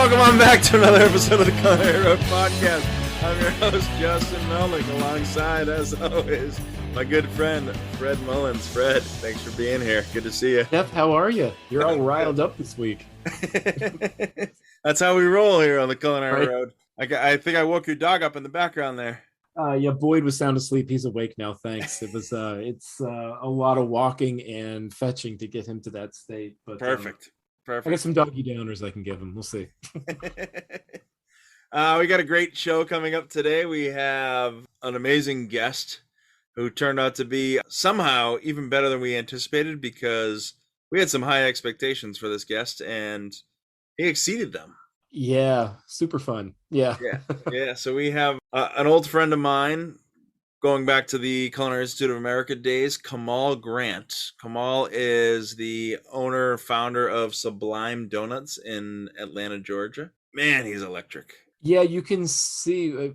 Welcome on back to another episode of the Culinary Road Podcast. I'm your host, Justin Melnick, alongside, as always, my good friend, Fred Mullins. Fred, thanks for being here. Good to see you. Jeff, how are you? You're all riled up this week. That's how we roll here on the Culinary Right. Road. I think I woke your dog up in the background there. Yeah, Boyd was sound asleep. He's awake now, thanks. It's a lot of walking and fetching to get him to that state. But Perfect. I got some doggy downers I can give him. We'll see. We got a great show coming up today. We have an amazing guest who turned out to be somehow even better than we anticipated, because we had some high expectations for this guest and he exceeded them. Yeah, super fun. Yeah. Yeah. So we have an old friend of mine going back to the Culinary Institute of America days, Kamal Grant. Kamal is the owner, founder of Sublime Donuts in Atlanta, Georgia. Man, he's electric. Yeah, you can see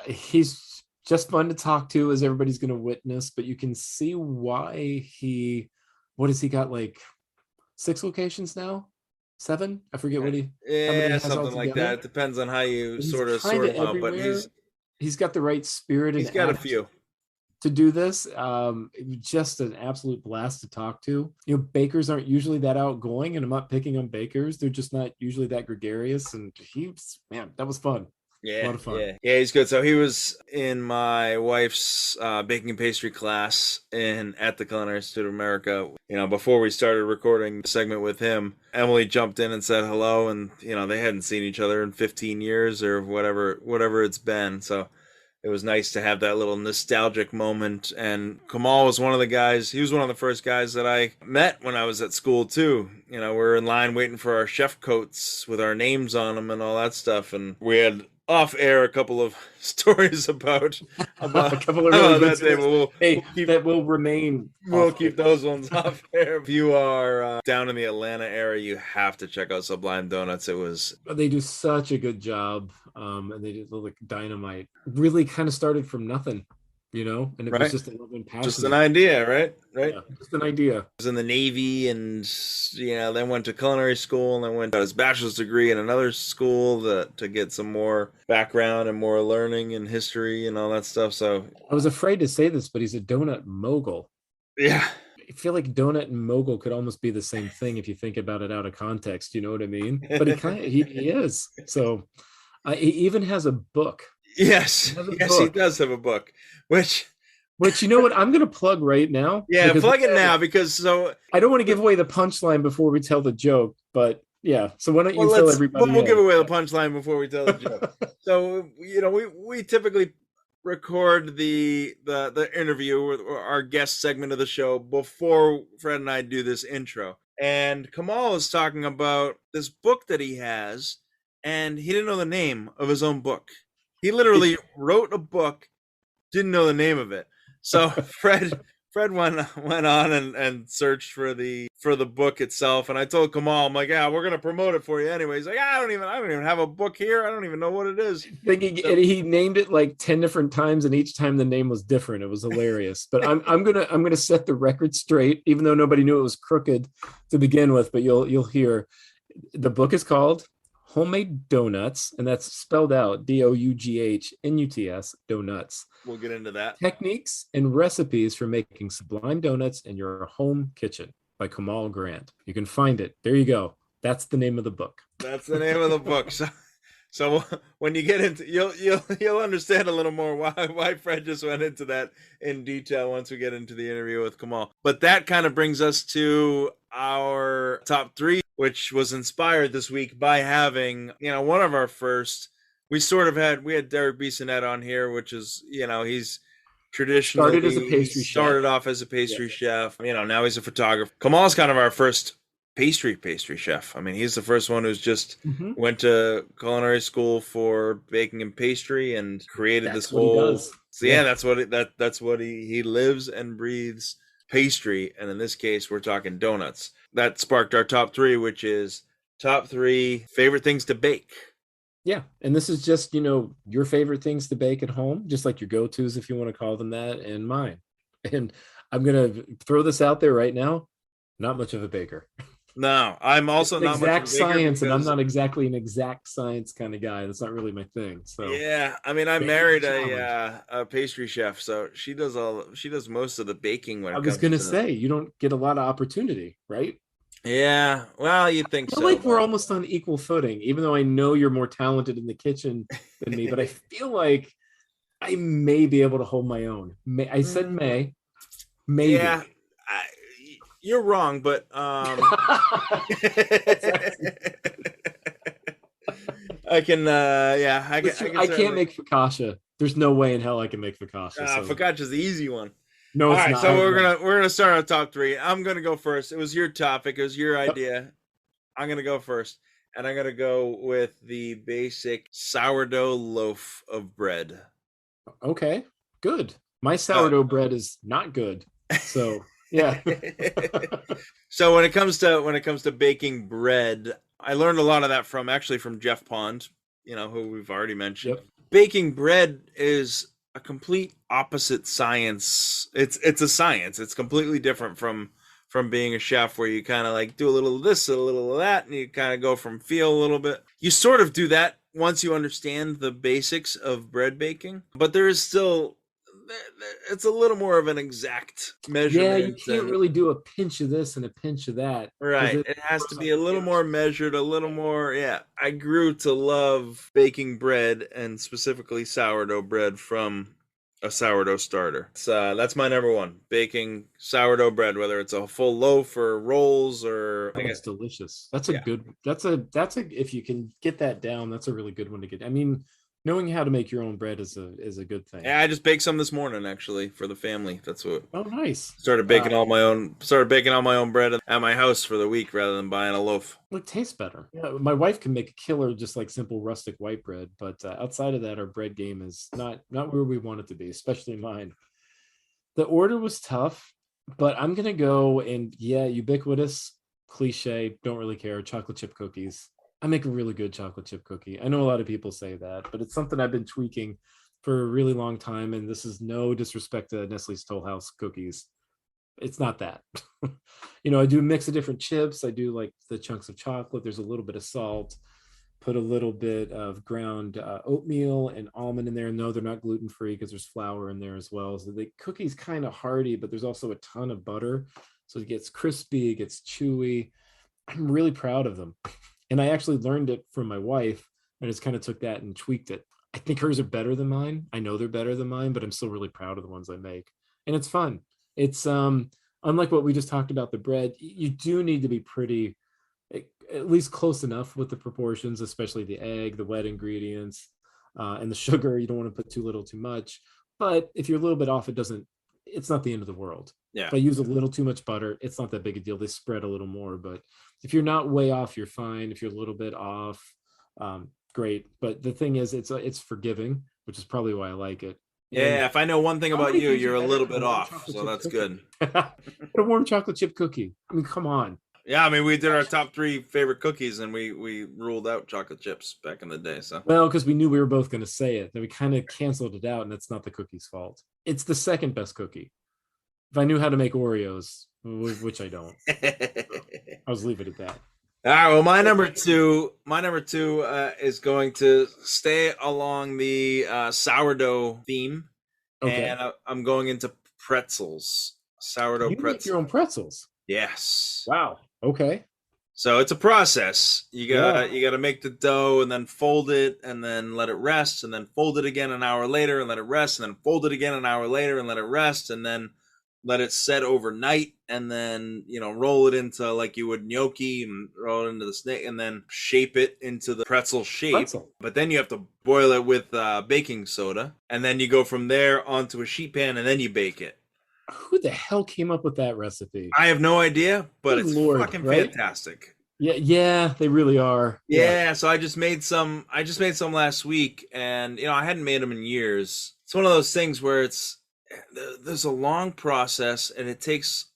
he's just fun to talk to, as everybody's going to witness, but you can see why what has he got, like 6 locations now? 7? I forget what he Yeah, has something like that. It depends on how you He's sort of kinda sort him out, but he's got the right spirit and he's got a attitude few. to do this. It was just an absolute blast to talk to. You know, bakers aren't usually that outgoing, and I'm not picking on bakers. They're just not usually that gregarious. And that was fun. A lot of fun. Yeah, he's good. So he was in my wife's baking and pastry class at the Culinary Institute of America. You know, before we started recording the segment with him, Emily jumped in and said hello, and you know, they hadn't seen each other in 15 years or whatever it's been. So it was nice to have that little nostalgic moment. And Kamal was one of the guys. He was one of the first guys that I met when I was at school too. You know, we're in line waiting for our chef coats with our names on them and all that stuff, and we had off air a couple of stories about a couple of really good that day, but that will remain. We'll keep those ones off air. If you are down in the Atlanta area, you have to check out Sublime Donuts. They do such a good job, and they do like dynamite. Really kind of started from nothing, you know, and it was just a love and passion. Just an idea, right? Yeah, just an idea. He was in the Navy, and you know, then went to culinary school, and then went got his bachelor's degree in another school to get some more background and more learning and history and all that stuff. So I was afraid to say this, but he's a donut mogul. Yeah. I feel like donut and mogul could almost be the same thing if you think about it out of context. You know what I mean? But he is. So he even has a book. Yes, he does have a book, which you know what, I'm going to plug right now. Yeah, plug it now, because I don't want to give away the punchline before we tell the joke, but yeah. So why don't you tell everybody? We'll give away the punchline before we tell the joke. So, you know, we typically record the interview or our guest segment of the show before Fred and I do this intro. And Kamal is talking about this book that he has, and he didn't know the name of his own book. He literally wrote a book, didn't know the name of it. So Fred went on and searched for the book itself, and I told Kamal, I'm like, yeah, we're gonna promote it for you anyway. He's like, I don't even have a book here. I don't even know what it is. And he named it like 10 different times, and each time the name was different. It was hilarious. But I'm gonna set the record straight, even though nobody knew it was crooked to begin with. But you'll hear the book is called Homemade Donuts, and that's spelled out DOUGHNUTS, donuts. We'll get into that. Techniques and recipes for making sublime donuts in your home kitchen by Kamal Grant. You can find it. There you go. That's the name of the book. That's the name of the book. So when you get into, you'll understand a little more why Fred just went into that in detail once we get into the interview with Kamal. But that kind of brings us to our top 3, which was inspired this week by having, you know, one of our first. We had Derek Bissonette on here, which is, you know, he's traditionally started off as a pastry chef. You know, now he's a photographer. Kamal's kind of our first pastry chef. I mean, he's the first one who's just went to culinary school for baking and pastry and created this whole. So yeah, that's what he lives and breathes, pastry. And in this case, we're talking donuts. That sparked our top 3, which is top 3 favorite things to bake. Yeah. And this is just, you know, your favorite things to bake at home, just like your go-tos, if you want to call them that, and mine. And I'm going to throw this out there right now. Not much of a baker. No, I'm It's also an not much of exact a baker science, and I'm because not exactly an exact science kind of guy. That's not really my thing. So yeah, I mean, I baking married challenge. a pastry chef, so she does most of the baking when I it was comes gonna to. say you don't get a lot of opportunity, right? Yeah, well, you'd think I feel so, like we're but almost on equal footing, even though I know you're more talented in the kitchen than me. But I feel like I may be able to hold my own. I said Mm, may, yeah, maybe. I, you're wrong, but That's actually, I can yeah, that's I true. can I can't certainly. make focaccia. There's no way in hell I can make focaccia. So Focaccia's the easy one. no, All it's right, not. so I know. we're gonna start our top three. I'm gonna go first. It was your topic. It was your Yep. idea. I'm gonna go first, and I'm gonna go with the basic sourdough loaf of bread. Okay, good. My Uh, sourdough bread is not good. So yeah. so when it comes to baking bread, I learned a lot of that from actually from Jeff Pond, who we've already mentioned. Yep. Baking bread is a complete opposite science. It's a science. It's completely different from being a chef where you kind of like do a little of this, a little of that, and you kind of go from feel a little bit. You sort of do that once you understand the basics of bread baking, but there is still it's a little more of an exact Yeah, you measurement can't and really do a pinch of this and a pinch of that because right. it It has to works on be a little more scales. measured, a little more. Yeah. I grew to love baking bread and specifically sourdough bread from a sourdough starter. That's my number one. Baking sourdough bread, whether it's a full loaf or rolls or. Oh, it's delicious. That's a Yeah. good. That's a. If you can get that down, that's a really good one to get. I mean, knowing how to make your own bread is a good thing. Yeah, I just baked some this morning actually for the family. That's what Oh, nice. started baking all my own bread at my house for the week rather than buying a loaf. It tastes better. Yeah, my wife can make a killer, just like simple rustic white bread. But outside of that, our bread game is not where we want it to be, especially mine. The order was tough, but I'm gonna go and yeah, ubiquitous, cliche, don't really care. Chocolate chip cookies. I make a really good chocolate chip cookie. I know a lot of people say that, but it's something I've been tweaking for a really long time. And this is no disrespect to Nestle's Toll House cookies. It's not that. I do a mix of different chips. I do like the chunks of chocolate. There's a little bit of salt, put a little bit of ground oatmeal and almond in there. No, they're not gluten free because there's flour in there as well. So the cookie's kind of hearty, but there's also a ton of butter. So it gets crispy, it gets chewy. I'm really proud of them. And I actually learned it from my wife and just kind of took that and tweaked it. I think hers are better than mine. I know they're better than mine, but I'm still really proud of the ones I make. And it's fun. It's unlike what we just talked about the bread, you do need to be pretty at least close enough with the proportions, especially the egg, the wet ingredients, and the sugar. You don't want to put too little, too much. But if you're a little bit off, it's not the end of the world. Yeah. If I use a little too much butter, it's not that big a deal. They spread a little more, but if you're not way off, you're fine. If you're a little bit off, great. But the thing is, it's forgiving, which is probably why I like it. And Yeah, if I know one thing how about many you, things are you're a better little than a bit warm off, chocolate so chip that's cookie? good. A warm chocolate chip cookie. I mean, come on. Yeah, I mean, we did our top three favorite cookies, and we ruled out chocolate chips back in the day. So Well, because we knew we were both going to say it, then we kind of canceled it out, and it's not the cookie's fault. It's the second best cookie. If I knew how to make Oreos, which I don't, I was leave it at that. all right, well, my number two is going to stay along the sourdough theme, Okay. and I'm going into pretzels, sourdough You make your pretzel. own pretzels. Yes. Wow. Okay. So it's a process. Yeah. You gotta make the dough and then fold it and then let it rest and then fold it again an hour later and let it rest and then fold it again an hour later and let it rest and then let it set overnight and then roll it into like you would gnocchi and roll it into the snake and then shape it into the pretzel shape. Pretzel. But then you have to boil it with baking soda and then you go from there onto a sheet pan and then you bake it. Who the hell came up with that recipe? I have no idea, but Good it's Lord, fucking right? fantastic. Yeah, yeah, they really are. Yeah. Yeah, so I just made some. I just made some last week, and I hadn't made them in years. It's one of those things where there's a long process, and it takes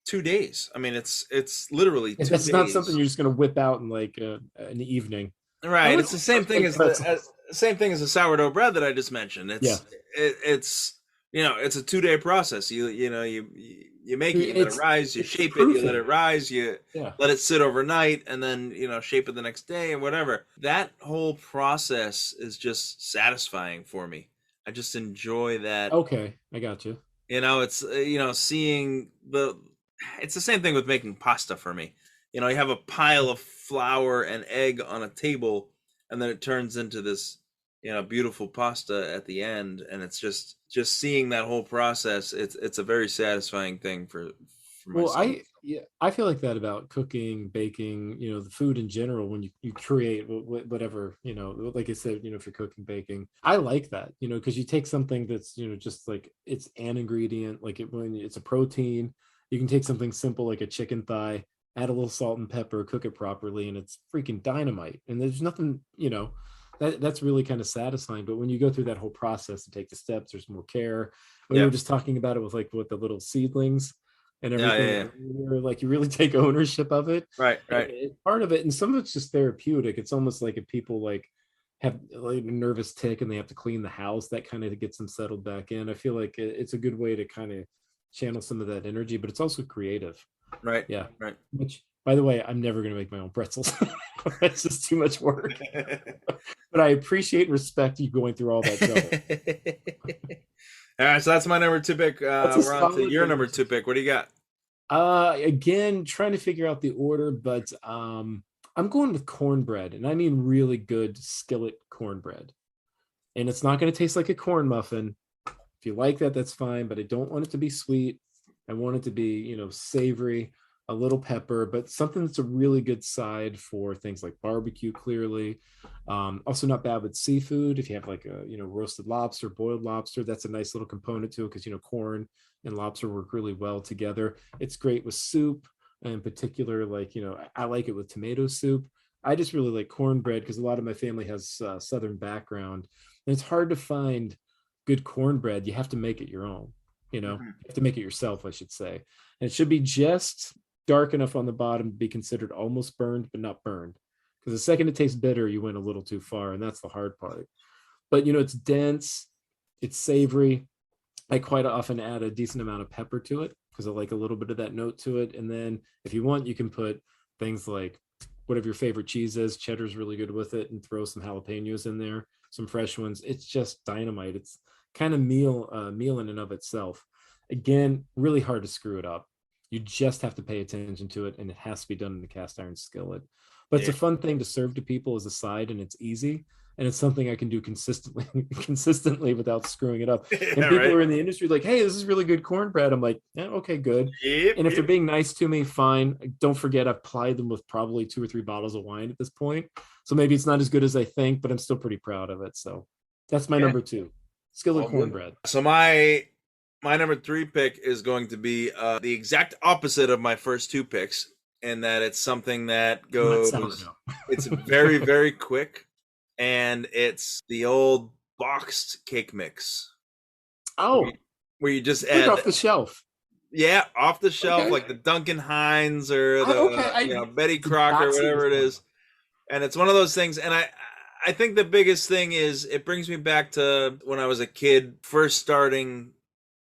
2 days. I mean, it's literally two That's not something days. you're just going to whip out in like an evening. I Right. like It's the same thing as pretzels. same thing as the sourdough bread that I just mentioned. Yeah. It's a 2 day process. You you make it, you let it rise, you it's shape it, you let proofing. it rise, you Yeah. let it sit overnight, and then shape it the next day and whatever. That whole process is just satisfying for me. I just enjoy that. Okay, I got you. It's seeing it's the same thing with making pasta for me. You have a pile of flour and egg on a table, and then it turns into this beautiful pasta at the end, and it's just seeing that whole process. It's a very satisfying thing for Well, myself. I feel like that about cooking, baking, the food in general. When you create whatever, like I said, if you're cooking, baking, I like that, because you take something that's just like it's an ingredient, like when it's a protein. You can take something simple like a chicken thigh, add a little salt and pepper, cook it properly, and it's freaking dynamite. And there's nothing, that's really kind of satisfying. But when you go through that whole process and take the steps, there's more care. We Yeah, were just talking about it with like with the little seedlings and yeah, yeah, everything yeah. earlier, like you really take ownership of it. Right, right. Part of it, and some of it's just therapeutic. It's almost like if people like have like a nervous tick and they have to clean the house, that kind of gets them settled back in. I feel like it's a good way to kind of channel some of that energy, but it's also creative. Right, Yeah. right. Which, by the way, I'm never going to make my own pretzels. It's just too much work. But I appreciate and respect you going through all that trouble. All right, so that's my number two pick. That's a We're on to solid your number number two two. pick. What do you got? Again, trying to figure out the order, but I'm going with cornbread, and I mean really good skillet cornbread. And it's not going to taste like a corn muffin. If you like that, that's fine, but I don't want it to be sweet. I want it to be, savory, a little pepper, but something that's a really good side for things like barbecue, clearly. Also not bad with seafood. If you have like a, roasted lobster, boiled lobster, that's a nice little component to it because, corn and lobster work really well together. It's great with soup, and in particular, like, I like it with tomato soup. I just really like cornbread because a lot of my family has Southern background, and it's hard to find good cornbread. You have to make it your own. Mhm. You have to make it yourself, I should say. And it should be just dark enough on the bottom to be considered almost burned, but not burned. Because the second it tastes bitter, you went a little too far, and that's the hard part. But it's dense, it's savory. I quite often add a decent amount of pepper to it because I like a little bit of that note to it. And then if you want, you can put things like whatever your favorite cheese is. Cheddar's really good with it, and throw some jalapenos in there, some fresh ones. It's just dynamite. It's kind of meal in and of itself. Again, really hard to screw it up. You just have to pay attention to it, and it has to be done in the cast iron skillet. But it's Yeah. a fun thing to serve to people as a side, and it's easy, and it's something I can do consistently without screwing it up. And Yeah, people right. are in the industry like, "Hey, this is really good cornbread." I'm like, "Yeah, okay, good." Yep, And if they're yep. being nice to me, fine. Don't forget, I've plied them with probably 2 or 3 bottles of wine at this point, so maybe it's not as good as I think, but I'm still pretty proud of it. So that's my Yeah. number two, skillet All good. cornbread. So my number three pick is going to be the exact opposite of my first two picks, in that it's something that Not goes. sourdough. It's very very quick, and it's the old boxed cake mix where Oh, you, where you just like add off the shelf. yeah off the shelf, Okay. like the Duncan Hines or Okay. the Betty Did Crocker, not see this whatever it one. is. And it's one of those things, and I think the biggest thing is it brings me back to when I was a kid, first starting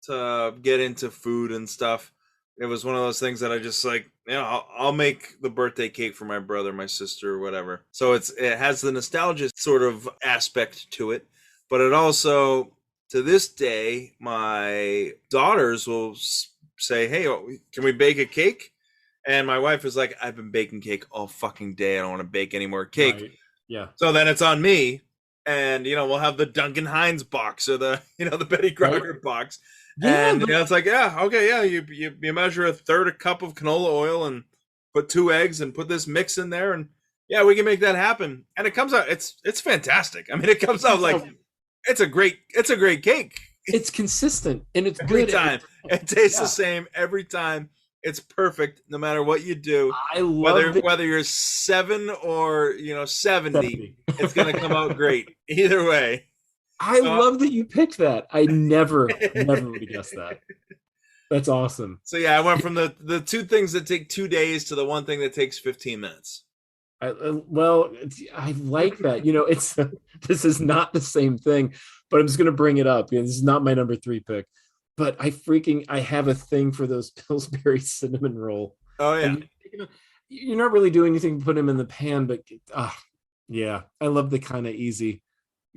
to get into food and stuff. It was one of those things that I just like, I'll make the birthday cake for my brother, my sister, or whatever. So it has the nostalgia sort of aspect to it, but it also, to this day, my daughters will say, "Hey, can we bake a cake?" And my wife is like, "I've been baking cake all fucking day. I don't want to bake any more cake." Right. Yeah. So then it's on me. And, we'll have the Duncan Hines box or the, the Betty Right. Crocker box. Yeah. And, it's like, yeah, okay, yeah. You measure a third a cup of canola oil and put 2 eggs and put this mix in there. And yeah, we can make that happen. And it comes out, it's fantastic. I mean, it comes out like, it's a great cake It's consistent and it's every good. time. It tastes the Yeah. same every time. It's perfect no matter what you do. I Whether love that. whether you're 7 or 70, 70. it's gonna come out great either way. I So love that you picked that. I never would have guessed that. That's awesome. so yeah, I went from the two things that take 2 days to the one thing that takes 15 minutes. Well, I like that. It's this is not the same thing, but I'm just going to bring it up. This is not my number three pick. but I have a thing for those Pillsbury cinnamon roll. Oh yeah. And you're not really doing anything to put them in the pan, but yeah, I love the kind of easy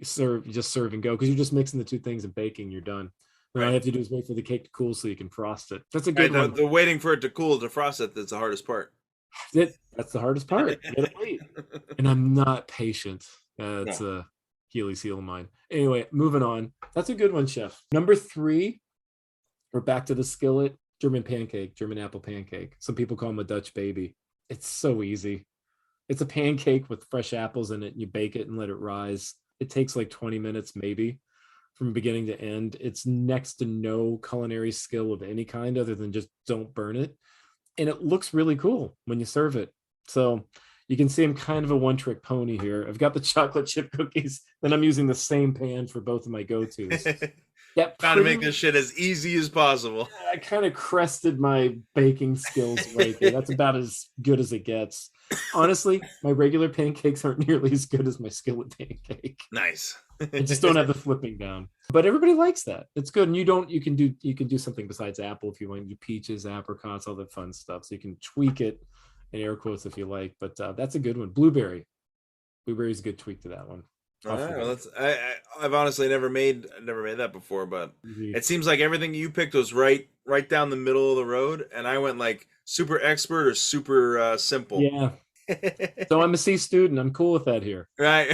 serve and go, because you're just mixing the two things and baking, you're done. All you have to do is wait for the cake to cool so you can frost it. That's a good one. The waiting for it to cool to frost it, that's the hardest part. That's the hardest part. You gotta wait. And I'm not patient. It's a Achilles heel of mine. Anyway, moving on. That's a good one, chef. Number 3, we're back to the skillet. German pancake, German apple pancake. Some people call them a Dutch baby. It's so easy. It's a pancake with fresh apples in it, and you bake it and let it rise. It takes like 20 minutes maybe from beginning to end. It's next to no culinary skill of any kind other than just don't burn it. And it looks really cool when you serve it. So you can see I'm kind of a one-trick pony here. I've got the chocolate chip cookies, then I'm using the same pan for both of my go-tos. Trying to make this shit as easy as possible. I kind of crested my baking skills right there. That's about as good as it gets. Honestly, my regular pancakes aren't nearly as good as my skillet pancake. Nice. I just don't have the flipping down. But everybody likes that. It's good. And you can do something besides apple if you want to do peaches, apricots, all that fun stuff. So you can tweak it in air quotes if you like. But that's a good one. Blueberry. Blueberry's a good tweak to that one. All right, well, I've honestly never made that before, but it seems like everything you picked was right down the middle of the road, and I went like super expert or super simple. Yeah. So I'm a C student. I'm cool with that here. Right,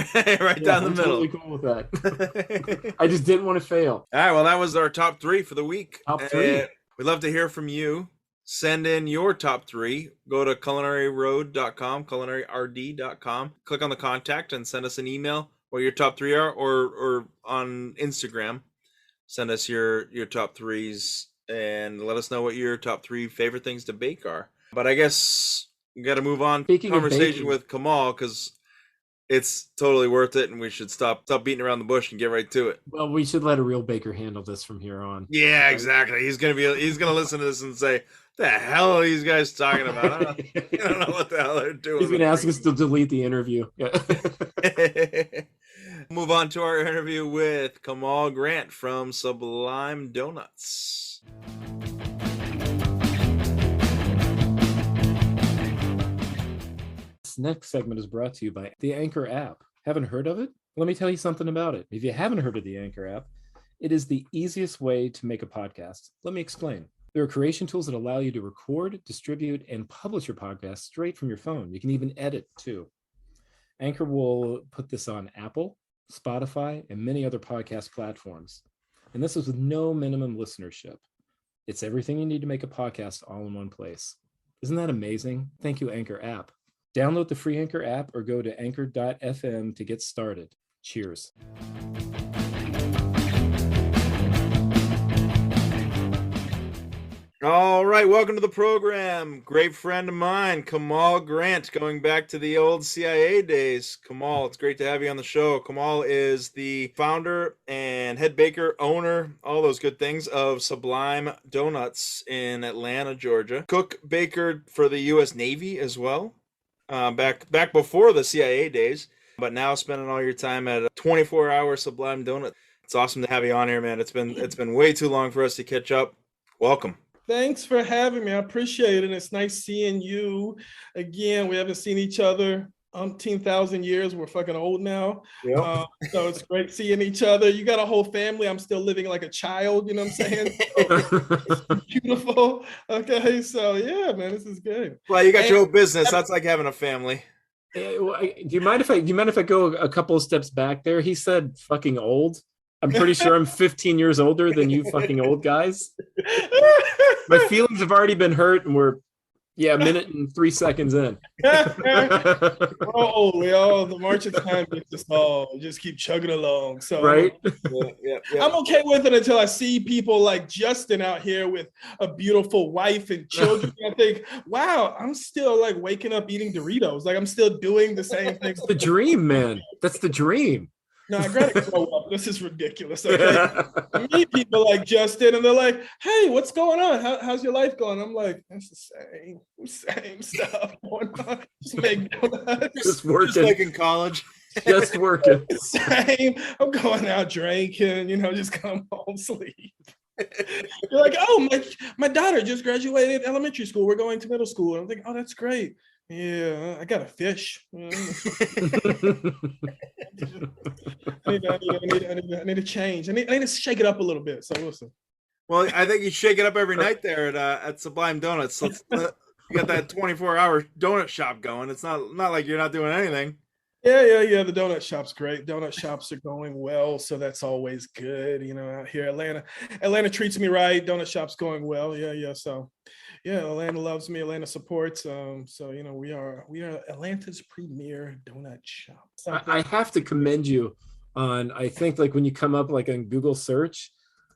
down the middle. Totally cool with that. I just didn't want to fail. All right, well, that was our top 3 for the week. Top 3. We'd love to hear from you. Send in your top 3. Go to culinaryroad.com, culinaryrd.com. Click on the contact and send us an email what your top 3 are, or on Instagram, send us your top 3s and let us know what your top 3 favorite things to bake are. But I guess we got to move on. Speaking conversation with Kamal, because it's totally worth it, and we should stop beating around the bush and get right to it. Well, we should let a real baker handle this from here on. Yeah, exactly. He's gonna listen to this and say, "The hell are these guys talking about? I don't know what the hell they're doing." He's gonna ask us to delete the interview. Yeah. Move on to our interview with Kamal Grant from Sublime Donuts. This next segment is brought to you by the Anchor app. Haven't heard of it? Let me tell you something about it. If you haven't heard of the Anchor app, it is the easiest way to make a podcast. Let me explain. There are creation tools that allow you to record, distribute, and publish your podcast straight from your phone. You can even edit too. Anchor will put this on Apple, Spotify, and many other podcast platforms. And this is with no minimum listenership. It's everything you need to make a podcast all in one place. Isn't that amazing? Thank you, Anchor app. Download the free Anchor app or go to anchor.fm to get started. Cheers. All right, welcome to the program. Great friend of mine, Kamal Grant, going back to the old CIA days. Kamal, it's great to have you on the show. Kamal is the founder and head baker, owner, all those good things of Sublime Donuts in Atlanta, Georgia. Cook, baker for the U.S. Navy as well, back before the CIA days, but now spending all your time at a 24-hour Sublime Donut. It's awesome to have you on here, man. It's been way too long for us to catch up. Welcome. Thanks for having me. I appreciate it. It's nice seeing you again. We haven't seen each other 10,000 years. We're fucking old now. Yep. So it's great seeing each other. You got a whole family. I'm still living like a child. You know what I'm saying? It's beautiful. Okay. So yeah, man, this is good. Well, you got your own business. That's like having a family. Do you mind if I go a couple of steps back there? He said fucking old. I'm pretty sure I'm 15 years older than you fucking old guys. My feelings have already been hurt, and we're a minute and 3 seconds in. The march of time gets us all. Just keep chugging along. So right. Yeah. I'm okay with it until I see people like Justin out here with a beautiful wife and children. I think, wow, I'm still like waking up eating Doritos. Like I'm still doing the same things. The dream, man. That's the dream. No, I gotta grow up. This is ridiculous. Okay, I meet people like Justin, and they're like, "Hey, what's going on? How's your life going?" I'm like, "It's the same stuff going on. Just make donuts. Just working, just like in college. Just working. Same. I'm going out drinking. Just come home, sleep." You're like, oh, my daughter just graduated elementary school. We're going to middle school. And I'm thinking, oh, that's great. Yeah, I got a fish. I need to change. I need to shake it up a little bit. So listen. Well, I think you shake it up every night there at Sublime Donuts. You got that 24-hour donut shop going. It's not like you're not doing anything. Yeah. The donut shop's great. Donut shops are going well, so that's always good. Out here, Atlanta treats me right. Donut shop's going well. Yeah. So, yeah, Atlanta loves me. Atlanta supports. So we are Atlanta's premier donut shop. I have to commend you on. I think like when you come up like on Google search,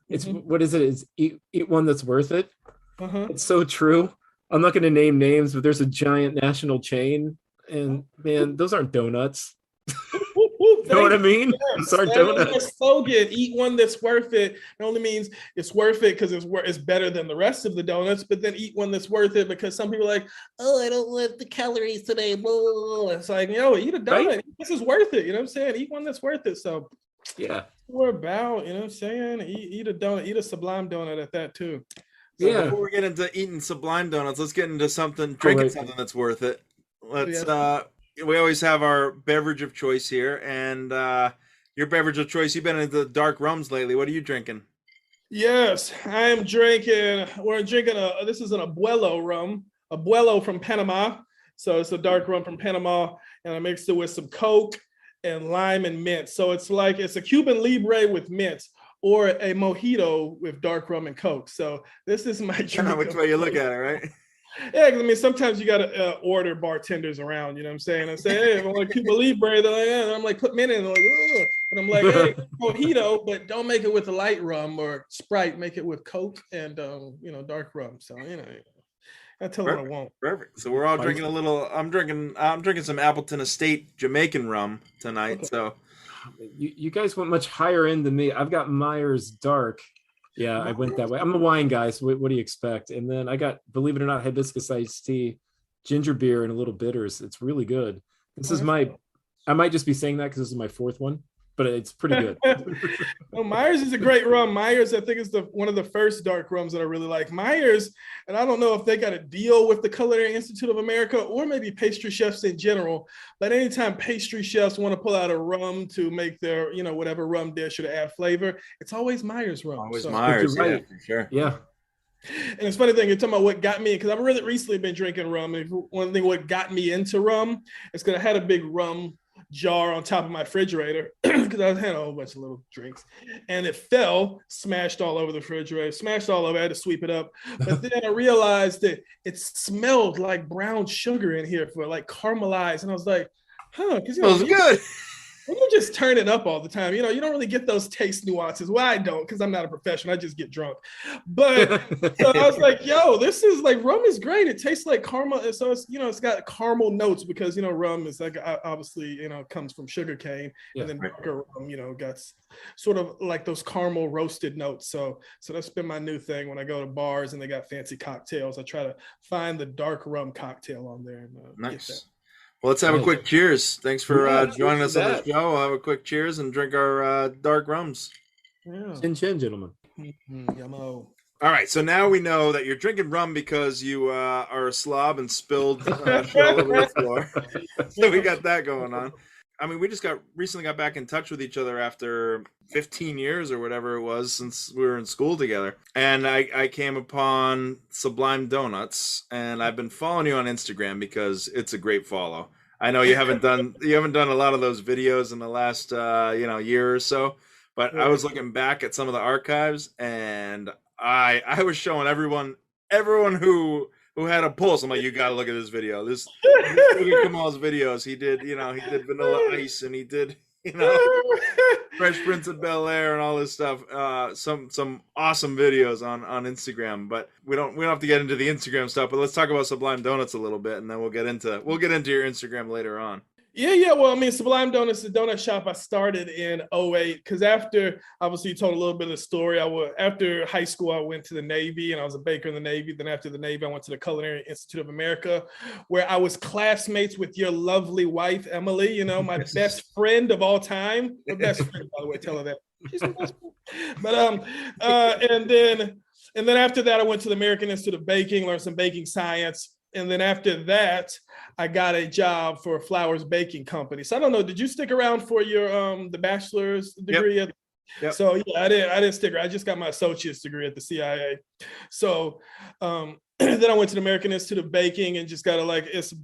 it's what is it? It's eat one that's worth it. It's so true. I'm not going to name names, but there's a giant national chain. And man, those aren't donuts. You know what I mean? Those aren't donuts. Our slogan, eat one that's worth it. It only means it's worth it because it's better than the rest of the donuts, but then eat one that's worth it because some people are like, oh, I don't want the calories today. It's like, eat a donut. Right? This is worth it. You know what I'm saying? Eat one that's worth it. So yeah. We're about, you know what I'm saying? Eat a donut, eat a Sublime donut at that too. So yeah. Before we get into eating Sublime donuts, let's get into drinking something that's worth it. We always have our beverage of choice here, and your beverage of choice, you've been into dark rums lately. What are you drinking? Yes, we're drinking this is an Abuelo rum, Abuelo from Panama. So it's a dark rum from Panama, and I mixed it with some Coke and lime and mint. So it's a Cuban Libre with mint, or a mojito with dark rum and Coke. So this is my drink. I know which way you look at it, right? Yeah, I mean, sometimes you got to order bartenders around, you know what I'm saying? And say, hey, if I want a Cuba Libre, they're like, yeah. And I'm like, put mint in. They're like, ugh. And I'm like, hey, mojito, but don't make it with a light rum or Sprite. Make it with Coke and, dark rum. So, I tell them what I want. Perfect. So we're all drinking a little. I'm drinking some Appleton Estate Jamaican rum tonight. Okay. So you guys went much higher end than me. I've got Myers Dark. Yeah, I went that way. I'm a wine guy, so what do you expect? And then I got, believe it or not, hibiscus iced tea, ginger beer, and a little bitters. It's really good. I might just be saying that because this is my fourth one, but it's pretty good. Well, Myers is a great rum. Myers, I think, is one of the first dark rums that I really like. Myers, and I don't know if they got a deal with the Culinary Institute of America or maybe pastry chefs in general, but anytime pastry chefs want to pull out a rum to make their, whatever rum dish or to add flavor, it's always Myers rum. Always Myers, right. Yeah, for sure. Yeah. And it's funny thing, you're talking about what got me, because I've really recently been drinking rum. And one thing what got me into rum is because I had a big rum jar on top of my refrigerator because I had a whole bunch of little drinks, and it fell, smashed all over the refrigerator, I had to sweep it up. But then I realized that it smelled like brown sugar in here, for like caramelized, and I was like, because it was good. When you just turn it up all the time, you don't really get those taste nuances. Well, I don't, because I'm not a professional. I just get drunk. But so I was like, yo, this is like, rum is great. It tastes like caramel. So it's, it's got caramel notes because, rum is like, obviously, comes from sugar cane. Yeah, and then darker rum, got sort of like those caramel roasted notes. So that's been my new thing when I go to bars and they got fancy cocktails. I try to find the dark rum cocktail on there. And, nice. Well, let's have a quick cheers. Thanks for joining us on the show. We'll have a quick cheers and drink our dark rums. Yeah. Chin, gentlemen. Yummo. All right, so now we know that you're drinking rum because you are a slob and spilled shit all over the floor. So we got that going on. I mean, we just recently got back in touch with each other after 15 years or whatever it was since we were in school together. And I came upon Sublime Donuts, and I've been following you on Instagram because it's a great follow. I know you haven't done a lot of those videos in the last year or so, but I was looking back at some of the archives, and I was showing everyone who had a pulse. I'm like, you gotta look at this video. Look at Kamal's videos. He did Vanilla Ice, and he did, Fresh Prince of Bel-Air and all this stuff. Some awesome videos on Instagram. But we don't have to get into the Instagram stuff. But let's talk about Sublime Donuts a little bit, and then we'll get into your Instagram later on. Yeah. Well, I mean, Sublime Donuts, the donut shop I started in 2008, because after, obviously you told a little bit of the story. After high school, I went to the Navy, and I was a baker in the Navy. Then after the Navy, I went to the Culinary Institute of America, where I was classmates with your lovely wife, Emily, my best friend of all time. My best friend, by the way, tell her that. She's my best friend. But and then after that, I went to the American Institute of Baking, learned some baking science. And then after that, I got a job for Flowers Baking Company. So I don't know, did you stick around for your the bachelor's degree? Yep. So yeah, I didn't stick around. I just got my associate's degree at the CIA. So then I went to the American Institute of Baking and just got to like it's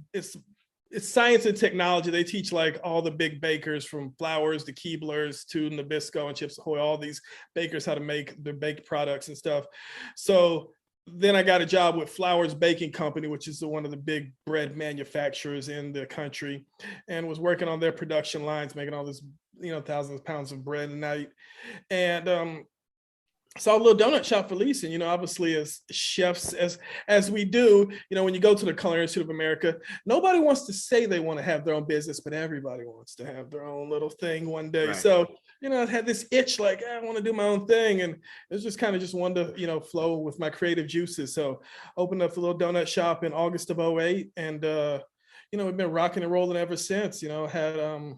science and technology. They teach like all the big bakers from Flowers to Keebler's to Nabisco and Chips Ahoy, all these bakers how to make their baked products and stuff. So then I got a job with Flowers Baking Company, which is one of the big bread manufacturers in the country, and was working on their production lines, making all this, thousands of pounds of bread a night. And saw a little donut shop for leasing, obviously as chefs, as we do, when you go to the Culinary Institute of America, nobody wants to say they want to have their own business, but everybody wants to have their own little thing one day. Right. So, I had this itch, like, I want to do my own thing. And it was just kind of just wanted to, flow with my creative juices. So opened up a little donut shop in August of 2008. And, we've been rocking and rolling ever since, had,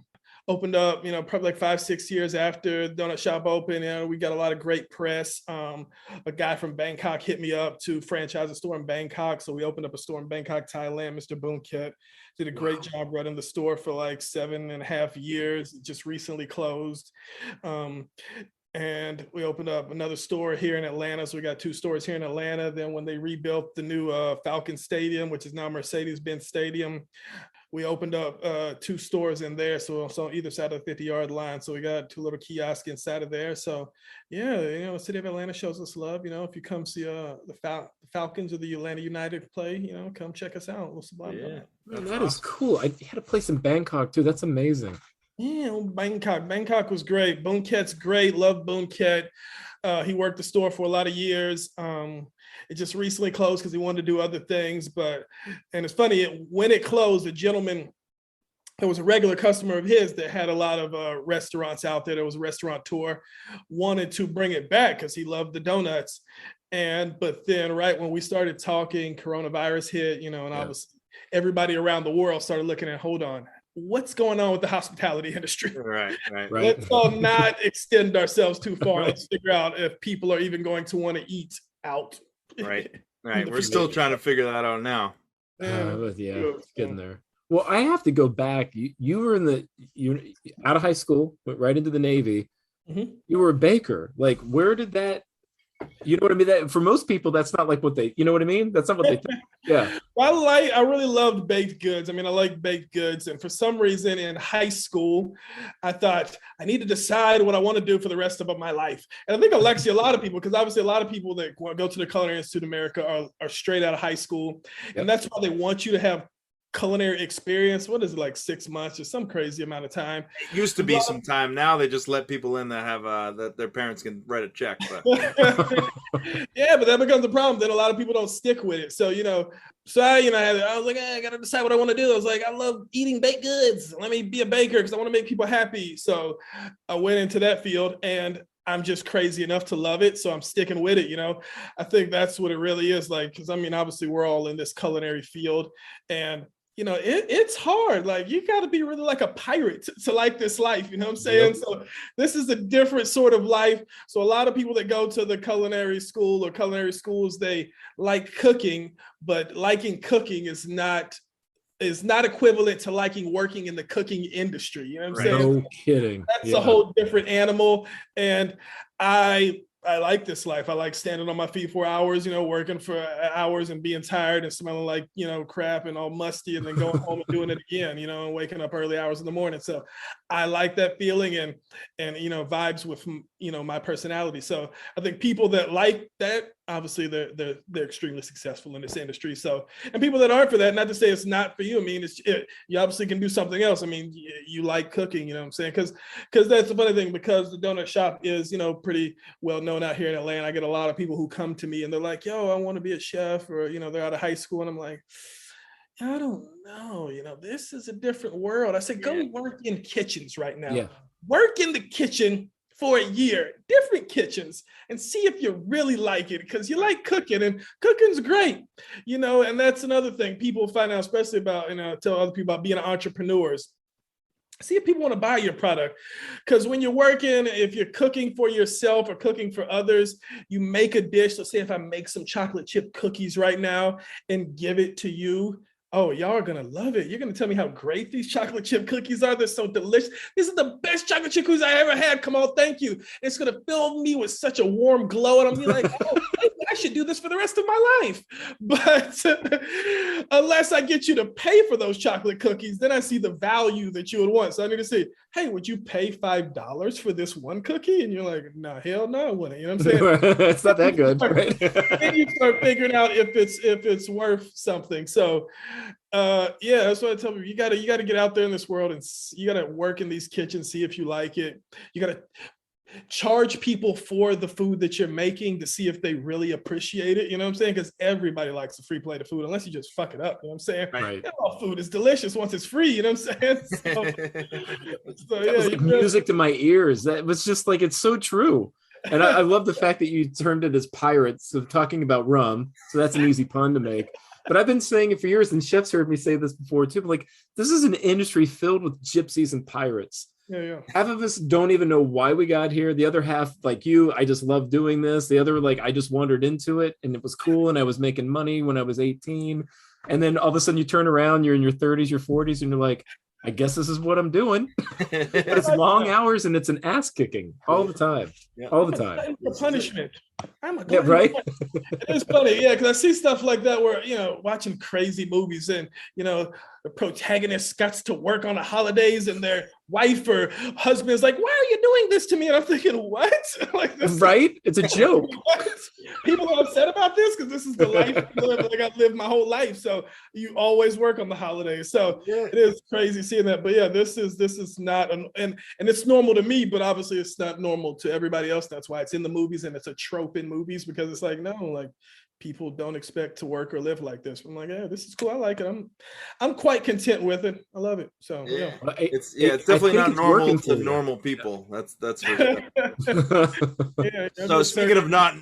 opened up, probably like 5-6 years after the donut shop opened. We got a lot of great press. A guy from Bangkok hit me up to franchise a store in Bangkok. So we opened up a store in Bangkok, Thailand. Mr. Boonket did a great job running the store for like 7.5 years. It just recently closed. And we opened up another store here in Atlanta. So we got 2 stores here in Atlanta. Then when they rebuilt the new Falcon Stadium, which is now Mercedes-Benz Stadium, we opened up 2 stores in there. So on either side of the 50-yard line. So we got 2 little kiosks inside of there. So yeah, the city of Atlanta shows us love. If you come see the Falcons or the Atlanta United play, come check us out. We'll sublime that. Man, that is cool. I had a place in Bangkok too. That's amazing. Yeah, Bangkok was great. Boonket's great. Love Boonket. He worked the store for a lot of years. It just recently closed because he wanted to do other things. And it's funny, when it closed, a gentleman, there was a regular customer of his that had a lot of restaurants out there. There was a restaurateur, wanted to bring it back because he loved the donuts. But then right when we started talking, coronavirus hit, and obviously everybody around the world started looking at, hold on, what's going on with the hospitality industry? Right. Let's all not extend ourselves too far. Let's figure out if people are even going to want to eat out. Right. We're still trying to figure that out now. It's getting there. Well, I have to go back. You were out of high school, went right into the Navy. Mm-hmm. You were a baker. Like, where did that? You know what I mean? That for most people, that's not like what they. You know what I mean? That's not what they think. Yeah. Well, I really loved baked goods. I like baked goods, and for some reason in high school, I thought I need to decide what I want to do for the rest of my life. And I think Alexi, a lot of people, because obviously a lot of people that go to the Culinary Institute of America are straight out of high school, and that's why they want you to have culinary experience. What is it, like 6 months or some crazy amount of time? It used to be some time. Now they just let people in that have that their parents can write a check. But yeah, but that becomes a problem. Then a lot of people don't stick with it. So I was like, I gotta decide what I want to do. I was like, I love eating baked goods. Let me be a baker because I want to make people happy. So I went into that field, and I'm just crazy enough to love it. So I'm sticking with it. I think that's what it really is like, because obviously we're all in this culinary field, and it's hard. Like, you got to be really like a pirate to like this life. You know what I'm saying? Yep. So this is a different sort of life. So a lot of people that go to the culinary school or culinary schools, they like cooking, but liking cooking is not equivalent to liking working in the cooking industry. You know what I'm saying? No kidding. That's a whole different animal. And I like this life. I like standing on my feet for hours, working for hours and being tired and smelling like, crap and all musty, and then going home and doing it again, and waking up early hours in the morning. So I like that feeling and vibes with, my personality. So I think people that like that, obviously they're extremely successful in this industry. So, and people that aren't for that, not to say it's not for you. You obviously can do something else. You like cooking, you know what I'm saying? Because that's the funny thing, because the donut shop is, pretty well known out here in Atlanta. I get a lot of people who come to me and they're like, yo, I want to be a chef, or, they're out of high school. And I'm like, I don't know, this is a different world. I said, go work in kitchens right now. Yeah. Work in the kitchen for a year, different kitchens, and see if you really like it, because you like cooking, and cooking's great, and that's another thing people find out, especially about, tell other people about being entrepreneurs. see if people want to buy your product. Because when you're working, if you're cooking for yourself or cooking for others, you make a dish. So say if I make some chocolate chip cookies right now and give it to you, oh, y'all are gonna love it. You're gonna tell me how great these chocolate chip cookies are. They're so delicious. These are the best chocolate chip cookies I ever had. Come on, thank you. It's gonna fill me with such a warm glow, and I'm be like, oh, I should do this for the rest of my life. But unless I get you to pay for those chocolate cookies, then I see the value that you would want. So I need to say, hey, would you pay $5 for this one cookie? And you're like, no, hell no, I wouldn't. You know what I'm saying? It's not that good, right? Then you start figuring out if it's worth something. So yeah, that's what I tell people. You gotta get out there in this world, and you gotta work in these kitchens, see if you like it. You gotta charge people for the food that you're making to see if they really appreciate it. You know what I'm saying? Because everybody likes a free plate of food, unless you just fuck it up. You know what I'm saying? Right. All food is delicious once it's free. You know what I'm saying? So That was like music to my ears. That was just like, it's so true. And I love the fact that you termed it as pirates, so talking about rum. So that's an easy pun to make. But I've been saying it for years, and chefs heard me say this before too. But like, this is an industry filled with gypsies and pirates. Yeah. Half of us don't even know why we got here. The other half, like you, I just love doing this. The other, like, I just wandered into it and it was cool and I was making money when I was 18. And then all of a sudden you turn around, you're in your 30s, your 40s, and you're like, I guess this is what I'm doing. But it's long hours and it's an ass kicking all the time. Yeah. All the time. The punishment. I'm a yeah, right. It's funny, yeah, because I see stuff like that where, you know, watching crazy movies and, you know, the protagonist got to work on the holidays and their wife or husband is like, why are you doing this to me? And I'm thinking, what? Like this, right? It's a joke. What? People are upset about this because this is the life like I've lived my whole life. So you always work on the holidays. So it is crazy seeing that. But yeah, this is not and it's normal to me, but obviously it's not normal to everybody else. That's why it's in the movies and it's a trope in movies, because it's like, no, like people don't expect to work or live like this. I'm like, yeah, this is cool. I like it. I'm quite content with it. I love it. So yeah, it's definitely not normal to normal people. That's for sure. So speaking of not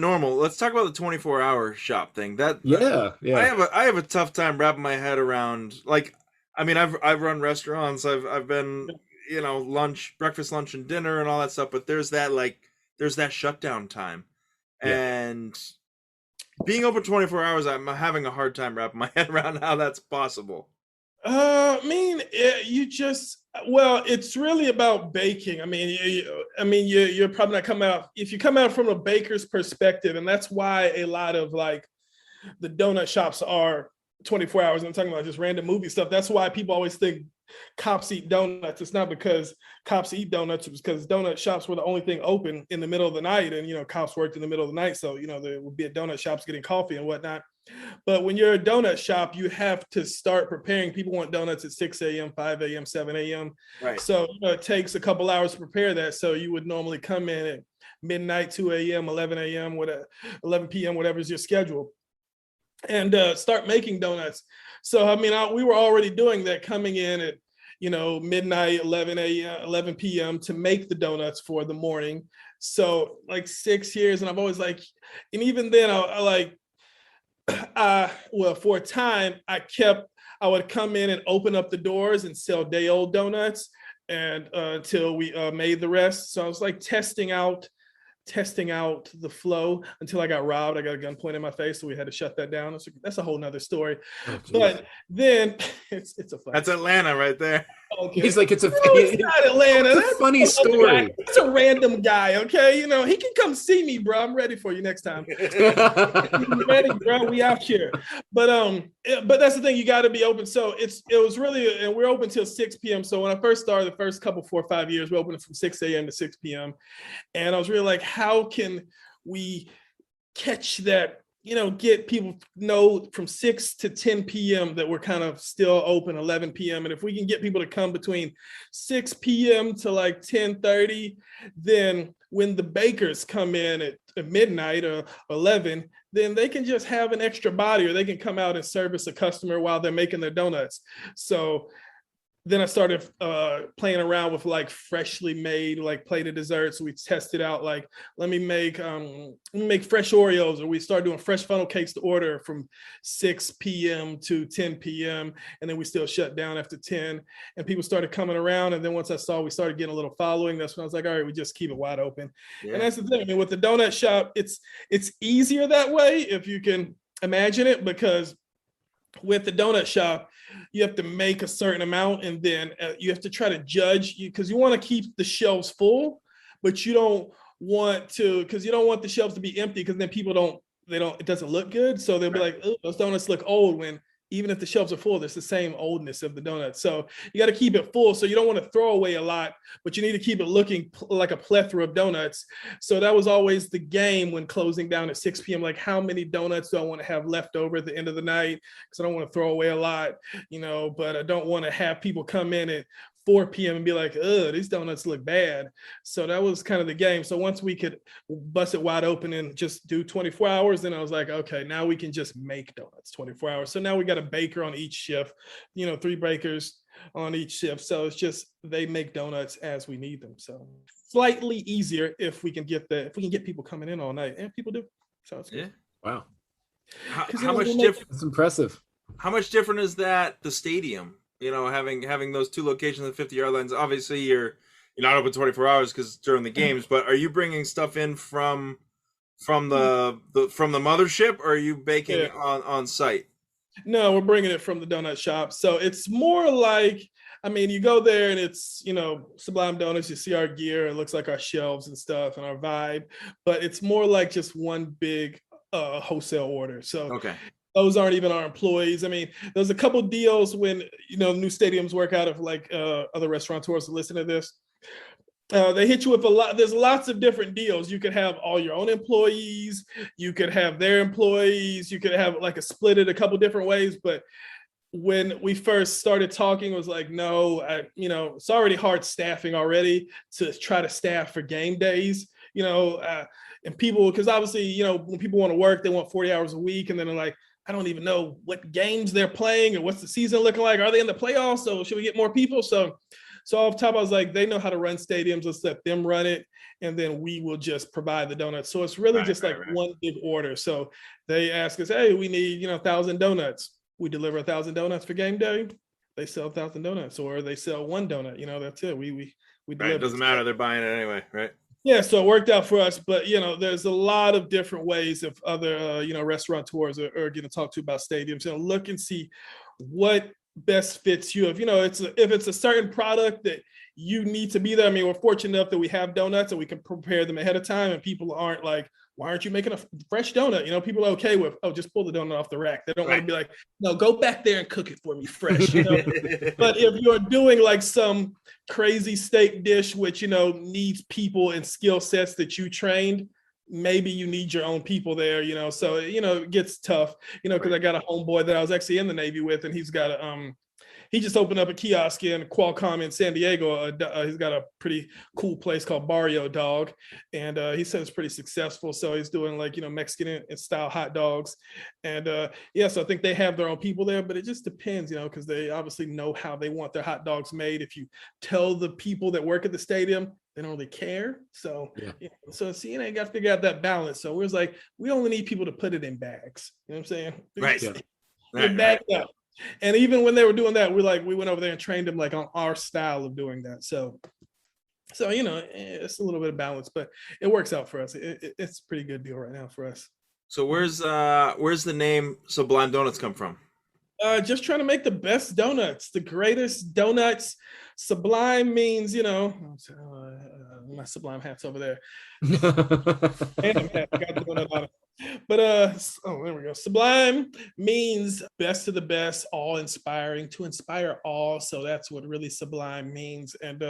normal, let's talk about the 24-hour shop thing. I have a tough time wrapping my head around. Like, I mean, I've run restaurants. I've been, you know, breakfast, lunch, and dinner, and all that stuff. But there's that shutdown time, and being open 24 hours, I'm having a hard time wrapping my head around how that's possible. I mean, it's really about baking. I mean, you're probably not coming out, if you come out from a baker's perspective, and that's why a lot of like the donut shops are 24 hours. I'm talking about just random movie stuff. That's why people always think cops eat donuts. It's not because cops eat donuts, it's because donut shops were the only thing open in the middle of the night, and, you know, cops worked in the middle of the night, so, you know, there would be at donut shops getting coffee and whatnot. But when you're a donut shop, you have to start preparing. People want donuts at 6 a.m., 5 a.m., 7 a.m. Right. So, you know, it takes a couple hours to prepare that. So you would normally come in at midnight, 2 a.m., 11 a.m., 11 p.m., whatever's your schedule, and start making donuts. So, I mean, we were already doing that, coming in at, you know, midnight, 11 p.m. to make the donuts for the morning. So like 6 years, and I've always like, and even then for a time, I would come in and open up the doors and sell day old donuts, and until we made the rest. So I was like testing out the flow until I got robbed. I got a gun pointed in my face, so we had to shut that down. That's a whole nother story. But then it's a funny. That's Atlanta right there. Okay. He's like, it's not Atlanta. That's a funny story. It's a random guy, okay? You know, he can come see me, bro. I'm ready for you next time. Ready, bro. We out here. But that's the thing. You got to be open. So it was really, and we're open till 6 p.m. So when I first started, the first couple 4 or 5 years, we opened from 6 a.m. to 6 p.m. And I was really like, how can we catch that? You know, get people know from 6 to 10 p.m. that we're kind of still open, 11 p.m. And if we can get people to come between 6 p.m. to like 10:30, then when the bakers come in at midnight or 11, then they can just have an extra body, or they can come out and service a customer while they're making their donuts. So then I started playing around with like freshly made like plated desserts. We tested out like, let me make fresh Oreos, or we started doing fresh funnel cakes to order from 6 p.m. to 10 p.m. And then we still shut down after 10. And people started coming around. And then once I saw we started getting a little following, that's when I was like, all right, we just keep it wide open. Yeah. And that's the thing. I mean, with the donut shop, it's easier that way if you can imagine it, because with the donut shop, you have to make a certain amount, and then you have to try to judge, because you want to keep the shelves full, but you don't want to, because you don't want the shelves to be empty, because then people it doesn't look good. So they'll be like, oh, those donuts look old, when even if the shelves are full, it's the same oldness of the donuts. So you got to keep it full. So you don't want to throw away a lot, but you need to keep it looking like a plethora of donuts. So that was always the game when closing down at 6 p.m. Like, how many donuts do I want to have left over at the end of the night? Because I don't want to throw away a lot, but I don't want to have people come in at 4 p.m. and be like, ugh, these donuts look bad. So that was kind of the game. So once we could bust it wide open and just do 24 hours, then I was like, okay, now we can just make donuts 24 hours. So now we got a baker on each shift, 3 bakers on each shift. So it's just, they make donuts as we need them. So slightly easier if we can get people coming in all night, and people do. So it's good. Yeah. Wow. How much different? That's impressive. How much different is that the stadium? Having those 2 locations at 50-yard lines. Obviously, you're not open 24 hours because during the games. But are you bringing stuff in from the mothership, or are you baking on site? No, we're bringing it from the donut shop. So it's more like, you go there and it's, Sublime Donuts, you see our gear, it looks like our shelves and stuff and our vibe, but it's more like just one big wholesale order. So okay. Those aren't even our employees. There's a couple deals when, new stadiums work out of like other restaurateurs that listen to this. They hit you with a lot. There's lots of different deals. You could have all your own employees. You could have their employees. You could have like a split it a couple different ways. But when we first started talking, it was like, no, it's already hard staffing already to try to staff for game days, and people, because obviously, when people want to work, they want 40 hours a week. And then they're like, I don't even know what games they're playing or what's the season looking like. Are they in the playoffs? So should we get more people? So off top, I was like, they know how to run stadiums. Let's let them run it. And then we will just provide the donuts. So it's really one big order. So they ask us, hey, we need, 1,000 donuts. We deliver 1,000 donuts for game day. They sell 1,000 donuts, or they sell 1 donut. That's it. We deliver. It doesn't matter. They're buying it anyway, right? Yeah, so it worked out for us, but there's a lot of different ways if other restaurateurs are going to talk to you about stadiums. Look and see what best fits you. If it's a certain product that you need to be there. We're fortunate enough that we have donuts and we can prepare them ahead of time, and people aren't like, why aren't you making a fresh donut? People are okay with, oh, just pull the donut off the rack. They don't want to be like, no, go back there and cook it for me fresh. But if you're doing like some crazy steak dish, which, needs people and skill sets that you trained, maybe you need your own people there, so, it gets tough, because I got a homeboy that I was actually in the Navy with, and he's got he just opened up a kiosk in Qualcomm in San Diego. He's got a pretty cool place called Barrio Dog, and he said it's pretty successful. So he's doing like, Mexican style hot dogs. And so I think they have their own people there, but it just depends, because they obviously know how they want their hot dogs made. If you tell the people that work at the stadium, they don't really care. So, so CNA got to figure out that balance. So we was like, we only need people to put it in bags. You know what I'm saying? Right. Bag up. And even when they were doing that, we went over there and trained them like on our style of doing that. So it's a little bit of balance, but it works out for us. It's a pretty good deal right now for us. So where's the name Sublime Donuts come from? Just trying to make the best donuts, the greatest donuts. Sublime means, my Sublime hat's over there. Random hat, got the donut on it. But there we go. Sublime means best of the best, all inspiring, to inspire all. So that's what really Sublime means. And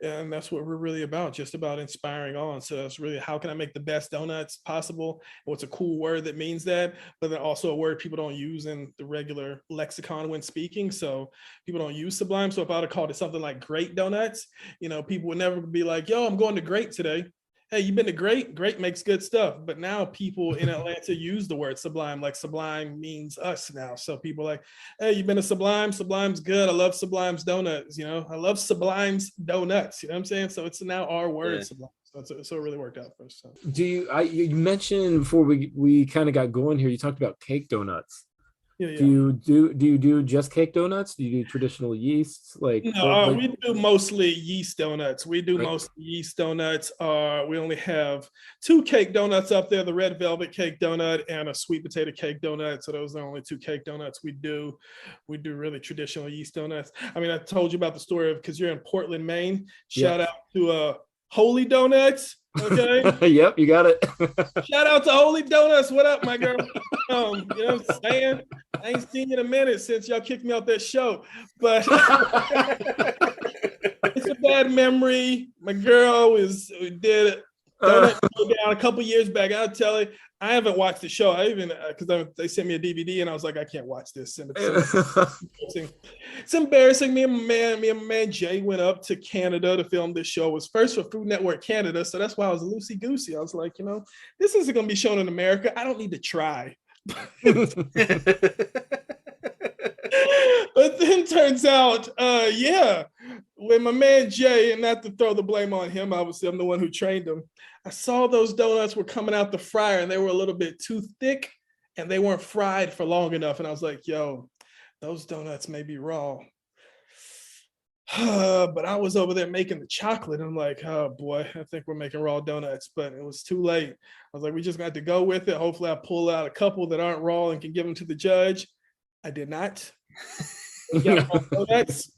that's what we're really about, just about inspiring all. And so it's really, how can I make the best donuts possible? What's a cool word that means that, but then also a word people don't use in the regular lexicon when speaking. So people don't use Sublime. So if I would have called it something like Great Donuts, people would never be like, yo, I'm going to Great today. hey, you've been to Great. Great makes good stuff. But now people in Atlanta use the word Sublime, like Sublime means us now. So people are like, hey, you've been to Sublime? Sublime's good. I love Sublime's donuts. I love Sublime's donuts. You know what I'm saying? So it's now our word, Sublime. So it really worked out for us. So. You mentioned before we kind of got going here, you talked about cake donuts. Yeah. Do you do just cake donuts? Do you do traditional yeasts? No, we do mostly yeast donuts. We do mostly yeast donuts. We only have 2 cake donuts up there: the red velvet cake donut and a sweet potato cake donut. So those are the only 2 cake donuts we do. We do really traditional yeast donuts. I mean, I told you about the story of, because you're in Portland, Maine. Shout out to Holy Donuts. Okay. Yep, you got it. Shout out to Holy Donuts. What up, my girl? You know what I'm saying? I ain't seen you in a minute since y'all kicked me off that show, but it's a bad memory. My girl did donut go down a couple years back. I'll tell you, I haven't watched the show. I even because they sent me a DVD and I was like, I can't watch this. And it's embarrassing. Me and my man Jay went up to Canada to film this show. It was first for Food Network Canada, so that's why I was loosey goosey. I was like, this isn't going to be shown in America. I don't need to try. But then turns out, when my man Jay, and not to throw the blame on him, obviously I'm the one who trained him, I saw those donuts were coming out the fryer and they were a little bit too thick and they weren't fried for long enough. And I was like, yo, those donuts may be raw. But I was over there making the chocolate. And I'm like, oh boy, I think we're making raw donuts, but it was too late. I was like, we just got to go with it. Hopefully I pull out a couple that aren't raw and can give them to the judge. I did not. Donuts.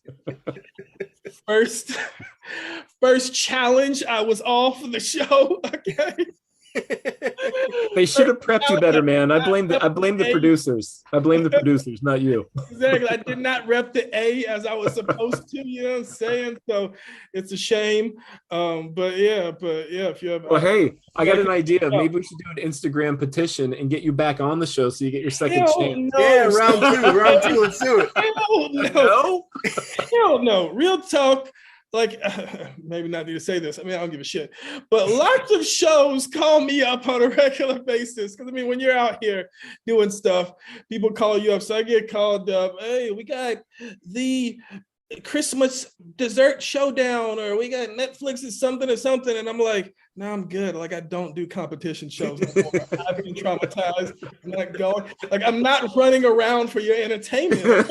First challenge, I was off the show. Okay. They should have prepped you better, man. I blame the producers. I blame the producers, not you. Exactly. I did not rep the A as I was supposed to, you know what I'm saying? So it's a shame. But yeah, if you have hey, I got an idea. Maybe we should do an Instagram petition and get you back on the show so you get your second chance. No. Yeah, round two, let's do it. Hell no. Real talk. Like, maybe not need to say this. I mean, I don't give a shit. But lots of shows call me up on a regular basis. Because, I mean, when you're out here doing stuff, people call you up. So I get called up. Hey, we got the Christmas dessert showdown, or we got Netflix's something or something. And I'm like, no, I'm good. Like, I don't do competition shows anymore. I've been traumatized. I'm not going. Like, I'm not running around for your entertainment.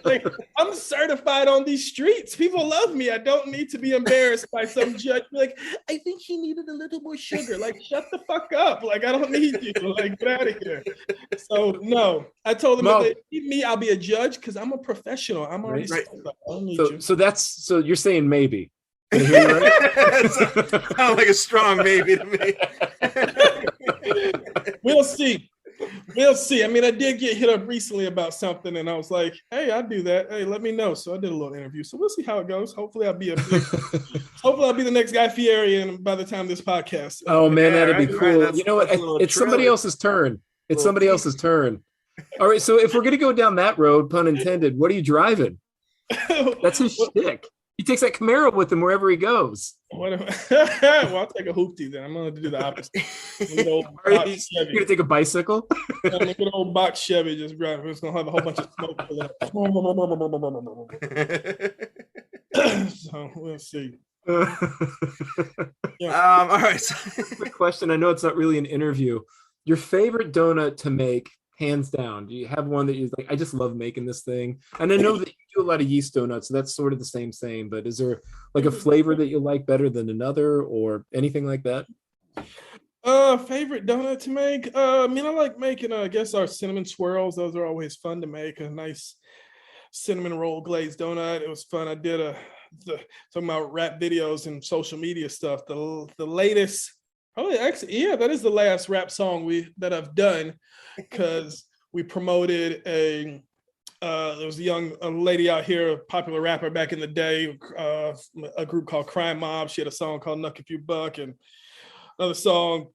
Like, I'm certified on these streets. People love me. I don't need to be embarrassed by some judge. Like, I think he needed a little more sugar. Like, shut the fuck up. Like, I don't need you. Like, get out of here. So, no. I told them if they need me, I'll be a judge because I'm a professional. I'm already certified. I don't need you. So you're saying maybe. Right? Sounds like a strong maybe to me. We'll see. I mean, I did get hit up recently about something, and I was like, "Hey, I'll do that. Hey, let me know." So I did a little interview. So we'll see how it goes. Hopefully, hopefully I'll be the next Guy Fieri, and by the time this podcast. Oh man, that'd be cool. You know what? It's somebody else's turn. It's somebody else's turn. All right. So if we're gonna go down that road, pun intended, what are you driving? That's his shtick. He takes that Camaro with him wherever he goes. Well, I'll take a hoopty then. I'm going to do the opposite. You're going to take a bicycle? I'm going to get an old box Chevy just driving. It's going to have a whole bunch of smoke. So we'll see. All right. Quick question. I know it's not really an interview. Your favorite donut to make, hands down, do you have one that you're like, I just love making this thing? And I know that you do a lot of yeast donuts, so that's sort of the same, but is there like a flavor that you like better than another or anything like that? Favorite donut to make? I mean, I like making, I guess, our cinnamon swirls. Those are always fun to make. A nice cinnamon roll glazed donut. It was fun. I did talking about rap videos and social media stuff. The latest, that is the last rap song that I've done, because we promoted there was a lady out here, a popular rapper back in the day, a group called Crime Mob. She had a song called Nuck If You Buck, and another song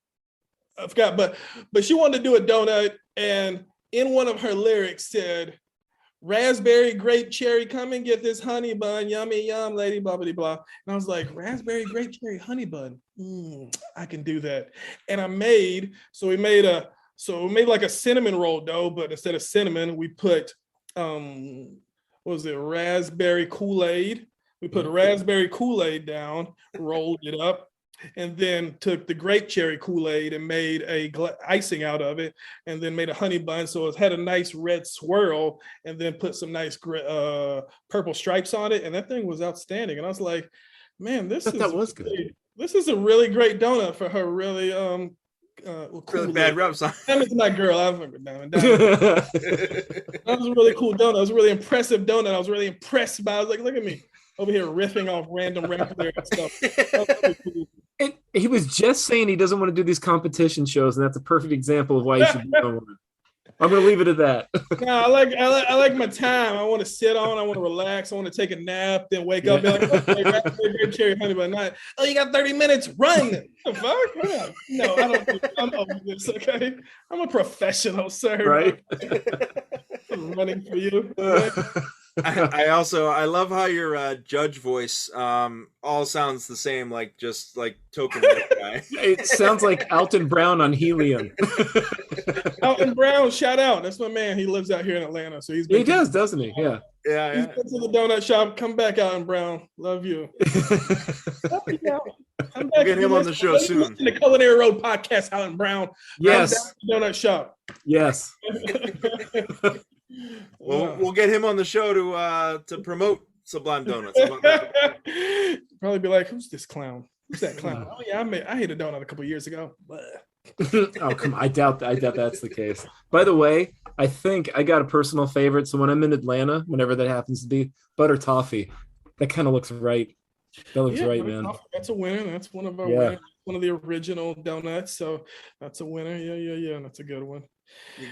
I forgot, but she wanted to do a donut, and in one of her lyrics said, raspberry, grape, cherry, come and get this honey bun, yummy, yum, lady, blah, blah, blah. And I was like, raspberry, grape, cherry, honey bun. I can do that. And we made like a cinnamon roll dough, but instead of cinnamon, we put, raspberry Kool-Aid. We put raspberry Kool-Aid down, rolled it up, and then took the grape cherry Kool-Aid and made icing out of it, and then made a honey bun. So it had a nice red swirl, and then put some nice purple stripes on it. And that thing was outstanding. And I was like, man, this was good. This is a really great donut for her. Really, really bad reps. Diamond's my girl. I remember Diamond. That was a really cool donut. It was a really impressive donut. I was really impressed by it. I was like, look at me over here riffing off random rappers and stuff. And he was just saying he doesn't want to do these competition shows, and that's a perfect example of why he should be on one. I'm going to leave it at that. No, I like my time. I want to sit on. I want to relax. I want to take a nap, then wake up. Be like, okay, raspberry, cherry, honey, but not. Oh, you got 30 minutes. Run. The fuck? No, I don't. I'm over this. Okay, I'm a professional, sir. Right. I'm running for you. I love how your judge voice all sounds the same, like just like token guy. It sounds like Alton Brown on Helium. Alton Brown, shout out. That's my man. He lives out here in Atlanta, so he does, doesn't he? Yeah. He's been to the donut shop. Come back, Alton Brown. Love you. Come back. Get him on the show soon. Listen to Culinary Road podcast, Alton Brown. Yes. Donut shop. Yes. We'll get him on the show to promote Sublime Donuts. Probably be like, who's this clown? Who's that clown? Oh yeah, I ate a donut a couple years ago. Oh come on, I doubt that's the case. By the way, I think I got a personal favorite. So when I'm in Atlanta, whenever that happens to be, butter toffee. That kind of looks right. That looks right, man. Toffee, that's a winner. That's one of our winners, one of the original donuts. So that's a winner. Yeah. That's a good one.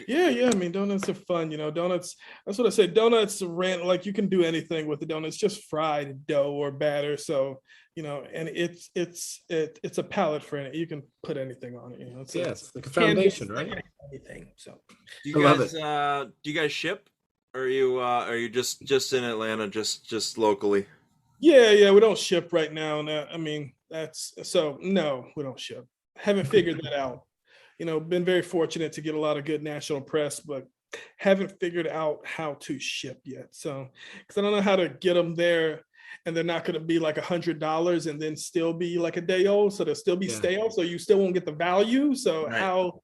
Yeah. I mean, donuts are fun. Donuts. That's what I say. Donuts like you can do anything with the donuts. Just fried dough or batter. So and it's a palate for it. You can put anything on it. It's like a foundation, right? Anything. So do you guys ship? Or are you just in Atlanta, just locally? Yeah. We don't ship right now. I mean, no, we don't ship. Haven't figured that out. Been very fortunate to get a lot of good national press, but haven't figured out how to ship yet. So, because I don't know how to get them there, and they're not going to be like $100 and then still be like a day old. So they'll still be stale. So you still won't get the value. So how?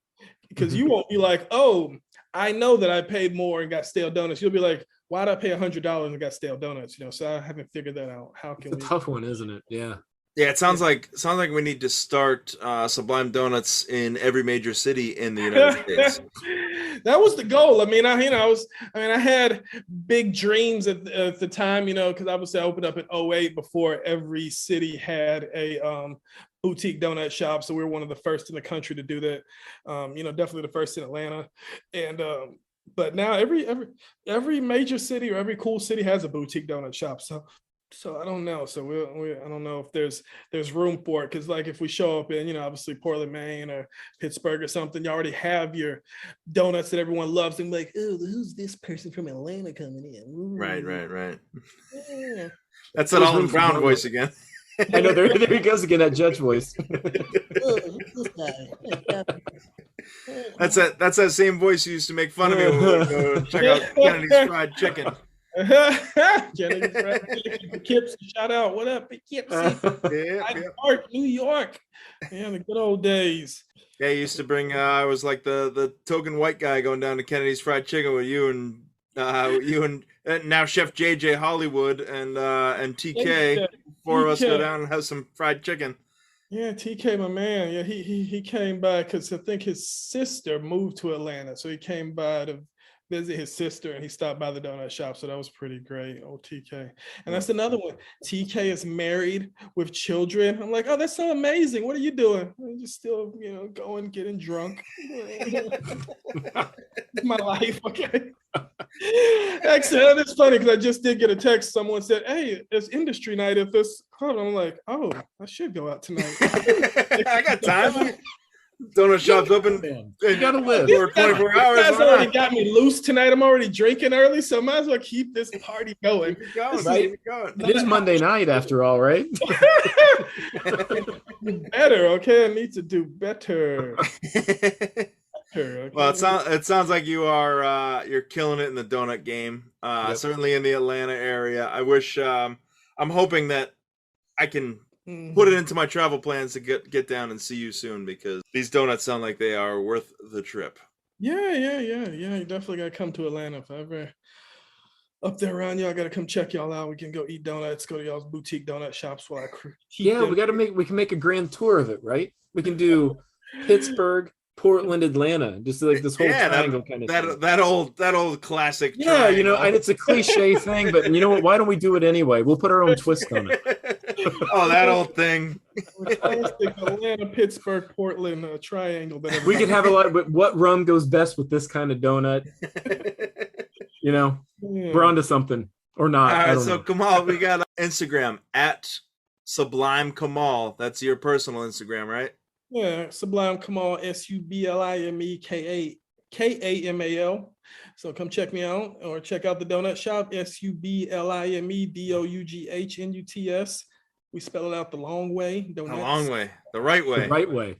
Because you won't be like, oh, I know that I paid more and got stale donuts. You'll be like, why did I pay $100 and got stale donuts? So I haven't figured that out. How can it's a tough one, isn't it? Yeah. Yeah, it sounds like we need to start Sublime Donuts in every major city in the United States. That was the goal. I mean, I had big dreams at the time, because obviously I opened up in 2008 before every city had a boutique donut shop. So we were one of the first in the country to do that. Definitely the first in Atlanta, and but now every major city or every cool city has a boutique donut shop. So I don't know. So I don't know if there's room for it, because like if we show up in obviously Portland, Maine or Pittsburgh or something, you already have your donuts that everyone loves, and like, oh, who's this person from Atlanta coming in? Ooh. Right. Yeah. That's that Alton Brown voice again. I know, there he goes again, that judge voice. That's that same voice you used to make fun of me when we would go check out Kennedy's Fried Chicken. Kennedy's Fried Chicken. Kips, shout out. What up, Kips? Park, New York. Yeah, the good old days. Yeah, I used to bring. I was like the token white guy going down to Kennedy's Fried Chicken with you and now Chef JJ Hollywood and TK. Four of us go down and have some fried chicken. Yeah, TK, my man. Yeah, he came by because I think his sister moved to Atlanta, so he came by to visit his sister, and he stopped by the donut shop. So that was pretty great. Oh, TK. And that's another one. TK is married with children. I'm like, oh, that's so amazing. What are you doing? I'm just still, going, getting drunk. My life, okay. Actually, it's funny because I just did get a text. Someone said, hey, it's industry night at this club. I'm like, oh, I should go out tonight. I got time. Donut shop's open. Man, you gotta live. For 24 hours. You guys Why already not? got me loose tonight. I'm already drinking early, so I might as well keep this party going. Keep it going, Right. keep it going. It is Monday night after all, right? Better, okay? I need to do better. Well, it sounds like you are you're killing it in the donut game. Yep. Certainly in the Atlanta area. I wish I'm hoping that I can Mhm. put it into my travel plans to get down and see you soon, because these donuts sound like they are worth the trip. Yeah. You definitely gotta come to Atlanta if I ever up there around y'all. Gotta come check y'all out. We can go eat donuts, go to y'all's boutique donut shops while I critique Yeah, them. we can make a grand tour of it, right? We can do Pittsburgh, Portland, Atlanta, just like this whole Yeah, triangle kind of thing. that old classic. Yeah, you know, triangle. and it's a cliche thing, but you know what? Why don't we do it anyway? We'll put our own twist on it. Oh, that old thing. Classic Atlanta, Pittsburgh, Portland triangle. That We could have a lot. But what rum goes best with this kind of donut? You know, we're onto something or not. All I right, don't so know. Kamal, we got Instagram at Sublime Kamal. That's your personal Instagram, right? Yeah, Sublime Kamal, SUBLIMEKAMAL. So come check me out or check out the donut shop, SUBLIMEDOUGHNUTS. We spell it out the long way. The Donuts. long way, the right way. The right way.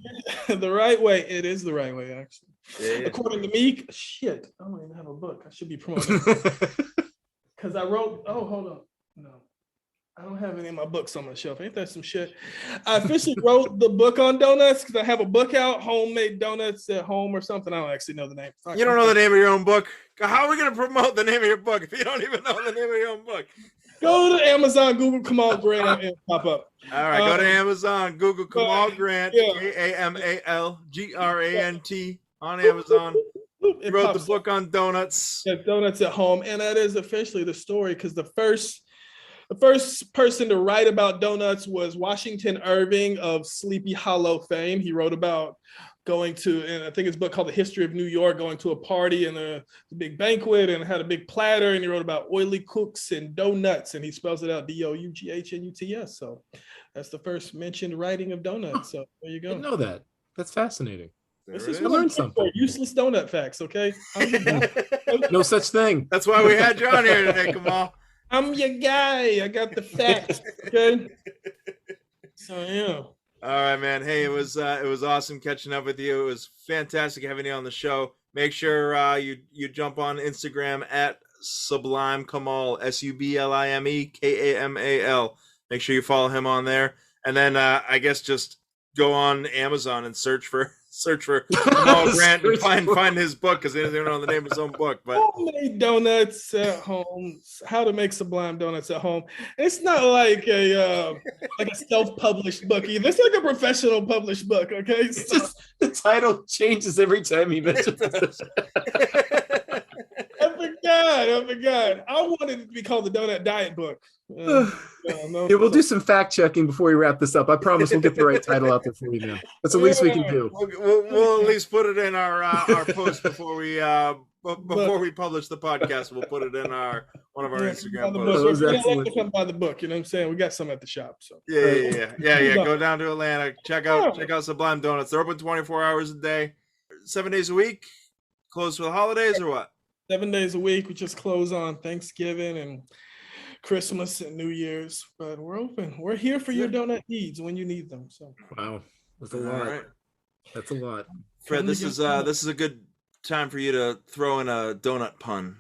The right way. It is the right way, actually. Yeah. According to me, shit, I don't even have a book. I should be promoting because I wrote. Oh, hold on. No, I don't have any of my books on my shelf. Ain't that some shit? I officially wrote the book on donuts because I have a book out, Homemade Donuts at Home or something. I don't actually know the name. Fuck. You don't know the name of your own book? How are we going to promote the name of your book if you don't even know the name of your own book? Go to Amazon, Google Kamal Grant, and pop up. All right, go to Amazon, Google Kamal Grant, yeah. KAMALGRANT on Amazon. He It wrote the pops book on donuts. Yeah, Donuts at Home, and that is officially the story because the first person to write about donuts was Washington Irving of Sleepy Hollow fame. He wrote about going to, and I think his book called The History of New York, going to a party and a big banquet and had a big platter, and he wrote about oily cooks and donuts, and he spells it out DOUGHNUTS. So that's the first mentioned writing of donuts. So there you I go. didn't know that. That's fascinating. This There is it I what I'm learned here for, something. useless donut facts, okay? No such thing. That's why we had you on here today, Kamal. I'm your guy. I got the facts, okay? So yeah. All right, man. Hey, it was awesome catching up with you. It was fantastic having you on the show. Make sure you jump on Instagram at Sublime Kamal, SUBLIMEKAMAL. Make sure you follow him on there, and then I guess just go on Amazon and search for Kamal Grant and find his book, because he doesn't even know the name of his own book. But Homemade donuts at home. How to make sublime donuts at home. It's not like a self-published book either. It's like a professional published book. Okay, It's just the title changes every time he mentions it. I forgot. I wanted it to be called the Donut Diet Book. No, Yeah, we'll do some fact checking before we wrap this up. I promise we'll get the right title out there for you, man. That's the least we can do. We'll at least put it in our post before we publish the podcast. We'll put it in one of our Instagram posts. We don't excellent. like to come by the book. You know what I'm saying? We got some at the shop. So Yeah. Go down to Atlanta. Check out Sublime Donuts. They're open 24 hours a day, 7 days a week. Closed for the holidays or what? 7 days a week. We just close on Thanksgiving and Christmas and New Year's, but we're open. We're here for your donut needs when you need them. So Wow, that's a All lot. right, That's a lot. Fred. Come to This get is some. this is a good time for you to throw in a donut pun.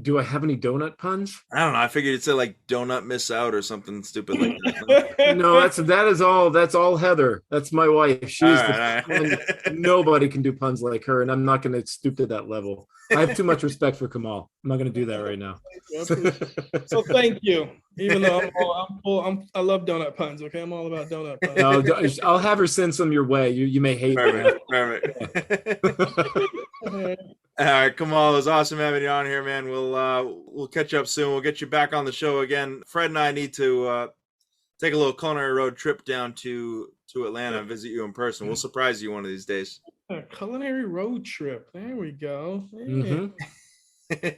Do I have any donut puns? I don't know. I figured you'd say like donut miss out or something stupid like that. No, that's all Heather. That's my wife. She's All the right. pun. Nobody can do puns like her, and I'm not going to stoop to that level. I have too much respect for Kamal. I'm not going to do that right now. So thank you. Even though I love donut puns. Okay, I'm all about donut puns. No, I'll have her send some your way. You may hate them. Perfect. All right, Kamal, it was awesome having you on here, man. We'll catch up soon. We'll get you back on the show again. Fred and I need to take a little culinary road trip down to Atlanta and visit you in person. We'll surprise you one of these days. A culinary road trip. There we go. Yeah. Mhm.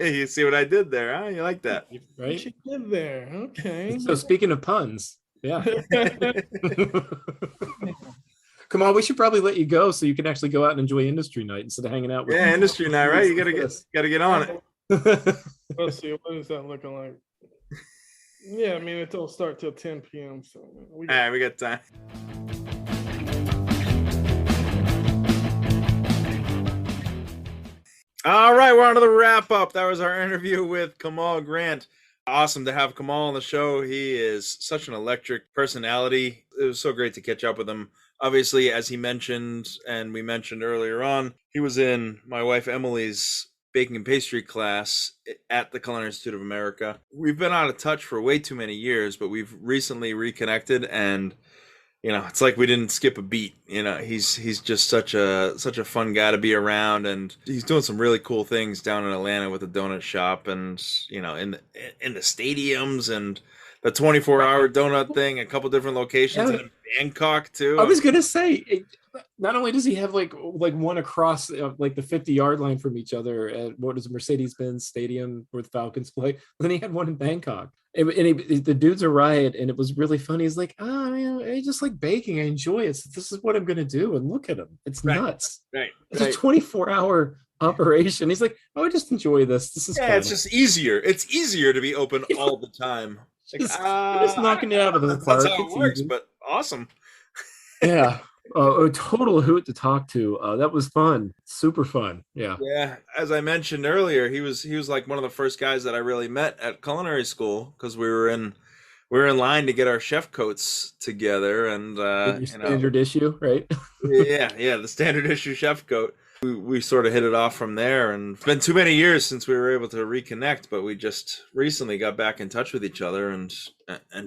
You see what I did there, huh? You like that? What Right. you did there? Okay. So speaking of puns, yeah. Come on, we should probably let you go so you can actually go out and enjoy industry night instead of hanging out with. Yeah, industry night, right? You gotta get on it. Let's see, what is that looking like? Yeah, I mean, it don't start till 10 p.m. So All right, we got time. All right, we're on to the wrap up. That was our interview with Kamal Grant. Awesome to have Kamal on the show. He is such an electric personality. It was so great to catch up with him. Obviously, as he mentioned, and we mentioned earlier on, he was in my wife Emily's baking and pastry class at the Culinary Institute of America. We've been out of touch for way too many years, but we've recently reconnected, and it's like we didn't skip a beat. He's just such a fun guy to be around, and he's doing some really cool things down in Atlanta with a donut shop, and in the stadiums, and the 24-hour donut thing, a couple different locations in Bangkok too. I was gonna say, not only does he have like one across like the 50-yard line from each other at what is Mercedes-Benz Stadium where the Falcons play, but then he had one in Bangkok. And the dude's a riot, and it was really funny. He's like, I just like baking. I enjoy it. So this is what I'm gonna do. And look at him. It's nuts. Right. It's a 24-hour operation. He's like, I just enjoy this. This is fun. It's just easier. It's easier to be open all the time. Just knocking it out of the park. That's how it works, but awesome. Yeah. A total hoot to talk to. That was fun. Super fun. Yeah. Yeah. As I mentioned earlier, he was like one of the first guys that I really met at culinary school, because we were in line to get our chef coats together, and standard issue, right? yeah, the standard issue chef coat. We sort of hit it off from there, and it's been too many years since we were able to reconnect, but we just recently got back in touch with each other, and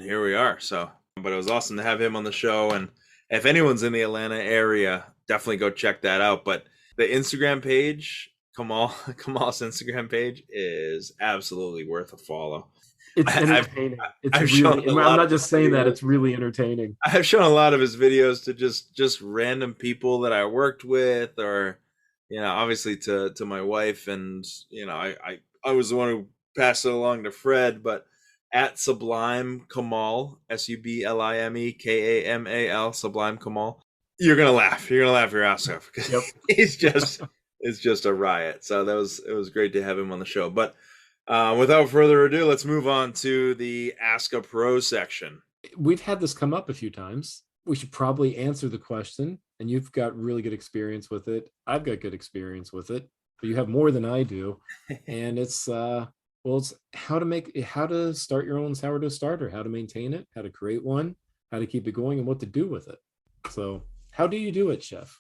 here we are. So, but it was awesome to have him on the show, and if anyone's in the Atlanta area, definitely go check that out. But the Instagram page, Kamal's Instagram page, is absolutely worth a follow. It's entertaining. I'm not just saying that. It's really entertaining. I've shown a lot of his videos to just random people that I worked with, or obviously to my wife, and I was the one who passed it along to Fred, but at Sublime Kamal, SUBLIME KAMAL, Sublime Kamal, you're gonna laugh your ass off, because it's just a riot. So it was great to have him on the show. But without further ado, let's move on to the Ask a Pro section. We've had this come up a few times. We should probably answer the question, and you've got really good experience with it. I've got good experience with it, but you have more than I do. And it's it's how to start your own sourdough starter, how to maintain it, how to create one, how to keep it going, and what to do with it. So how do you do it, Chef?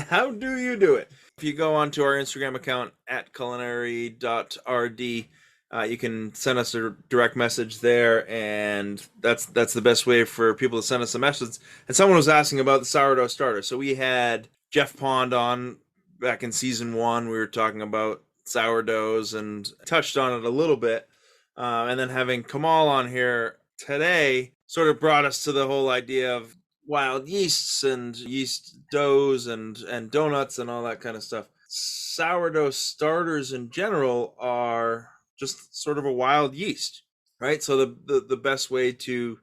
How do you do it? If you go onto our Instagram account at culinary.rd, you can send us a direct message there, and that's the best way for people to send us a message. And someone was asking about the sourdough starter. So we had Jeff Pond on back in season 1. We were talking about sourdoughs and touched on it a little bit. And then having Kamal on here today sort of brought us to the whole idea of wild yeasts and yeast doughs and donuts and all that kind of stuff. Sourdough starters in general are just sort of a wild yeast, right? So the best way to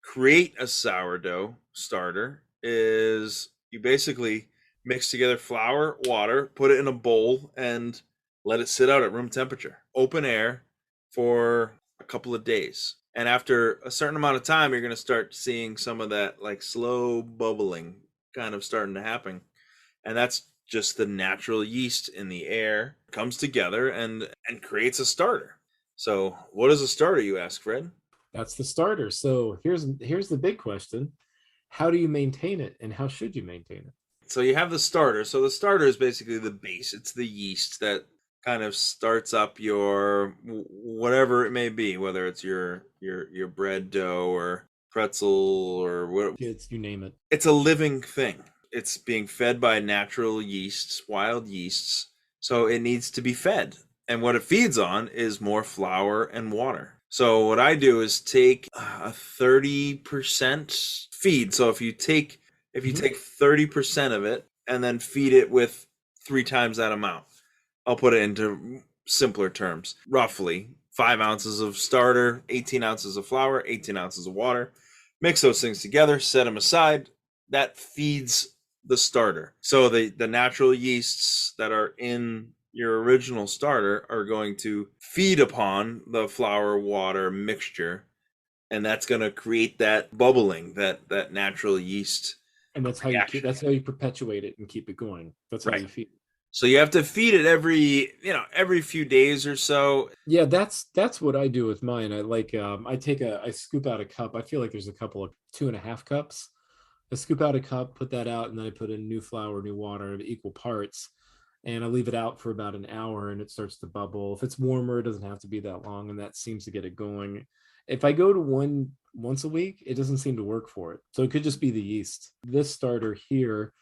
create a sourdough starter is you basically mix together flour, water, put it in a bowl, and let it sit out at room temperature, open air, for a couple of days. And after a certain amount of time, you're going to start seeing some of that like slow bubbling kind of starting to happen. And that's just the natural yeast in the air comes together and creates a starter. So what is a starter, you ask, Fred? That's the starter. So here's the big question. How do you maintain it, and how should you maintain it? So you have the starter. So the starter is basically the base. It's the yeast that kind of starts up your whatever it may be, whether it's your bread dough or pretzel or what. You name it. It's a living thing. It's being fed by natural yeasts, wild yeasts. So it needs to be fed. And what it feeds on is more flour and water. So what I do is take a 30% feed. So if you take 30% of it and then feed it with 3 times that amount, I'll put it into simpler terms. Roughly 5 ounces of starter, 18 ounces of flour, 18 ounces of water. Mix those things together, set them aside. that feeds the starter. So the natural yeasts that are in your original starter are going to feed upon the flour water mixture, and that's going to create that bubbling, that natural yeast. And that's how reaction. that's how you perpetuate it and keep it going. That's how Right. you feed. So you have to feed it every few days or so. Yeah, that's what I do with mine. I like I scoop out a cup. I feel like there's a couple of 2.5 cups. I scoop out a cup, put that out, and then I put in new flour, new water of equal parts, and I leave it out for about an hour, and it starts to bubble. If it's warmer, it doesn't have to be that long, and that seems to get it going. If I go to one once a week, it doesn't seem to work for it. So it could just be the yeast. This starter here,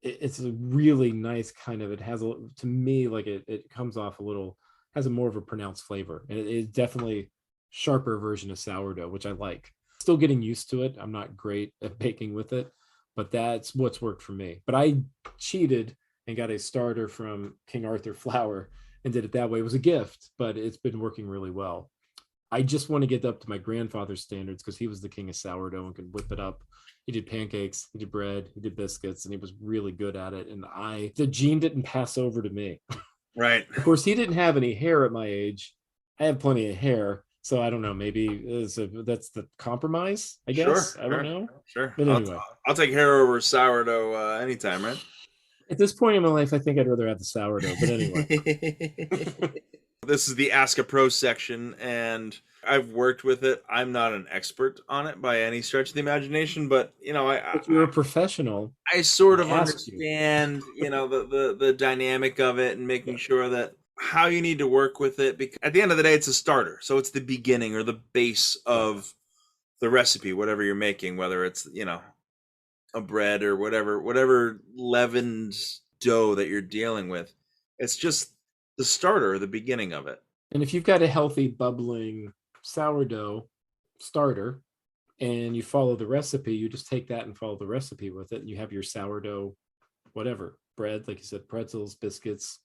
it's a really nice kind of, it has to me, like it comes off a little, has a more of a pronounced flavor, and it's definitely sharper version of sourdough, which I like. Still getting used to it. I'm not great at baking with it, but that's what's worked for me. But I cheated and got a starter from King Arthur Flour and did it that way. It was a gift, but it's been working really well. I just want to get up to my grandfather's standards because he was the king of sourdough and could whip it up. He did pancakes, he did bread, he did biscuits, and he was really good at it. And the gene didn't pass over to me. Right. Of course, he didn't have any hair at my age. I have plenty of hair. So I don't know, maybe that's the compromise, I guess. Sure, I don't know. Sure. But anyway. I'll take hair over sourdough anytime, right? At this point in my life, I think I'd rather have the sourdough. But anyway. This is the Ask a Pro section, and I've worked with it. I'm not an expert on it by any stretch of the imagination, but if you're a professional, I sort of understand, the dynamic of it and making sure that how you need to work with it, because at the end of the day, it's a starter. So it's the beginning or the base of the recipe, whatever you're making, whether it's, a bread or whatever leavened dough that you're dealing with. It's just the starter, the beginning of it. And if you've got a healthy bubbling sourdough starter and you follow the recipe, you just take that and follow the recipe with it, and you have your sourdough, whatever, bread, like you said, pretzels, biscuits,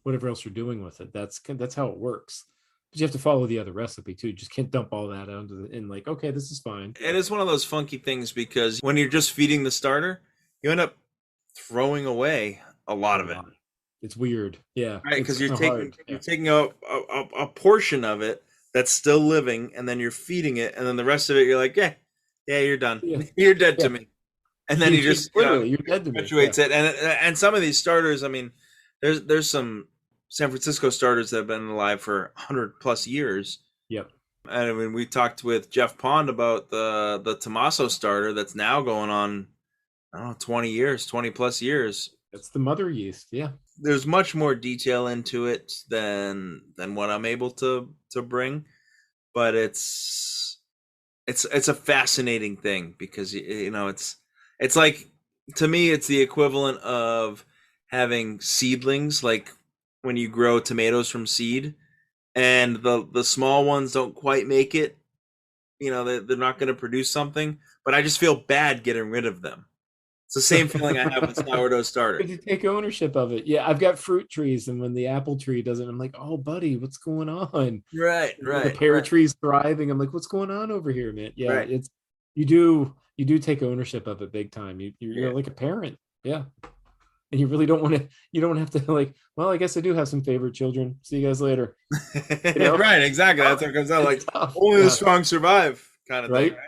whatever else you're doing with it. That's how it works. But you have to follow the other recipe too. You just can't dump all that out and like, okay, this is fine. It is one of those funky things because when you're just feeding the starter, you end up throwing away a lot of it. It's weird. Yeah. Right, because you're taking a portion of it that's still living, and then you're feeding it, and then the rest of it, you're like, yeah, you're done. Yeah. You're dead to me. And then you just literally, you're dead to me. Perpetuates it. And some of these starters, I mean, there's some San Francisco starters that have been alive for 100+ years. Yep. And I mean, we talked with Jeff Pond about the Tommaso starter that's now going on, I don't know, 20+ years. It's the mother yeast. Yeah. There's much more detail into it than what I'm able to bring, but it's a fascinating thing because it's like, to me, it's the equivalent of having seedlings, like when you grow tomatoes from seed and the small ones don't quite make it, they're not going to produce something, but I just feel bad getting rid of them. It's the same feeling I have with sourdough starter. You take ownership of it. Yeah, I've got fruit trees, and when the apple tree doesn't, I'm like, oh, buddy, what's going on? Right. The pear tree's thriving. I'm like, what's going on over here, man? Yeah, right. You do take ownership of it big time. You're like a parent. Yeah. And you really don't want to, you don't have to like, well, I guess I do have some favorite children. See you guys later. Right, exactly. That's what it comes out like. Only the strong survive kind of thing, right?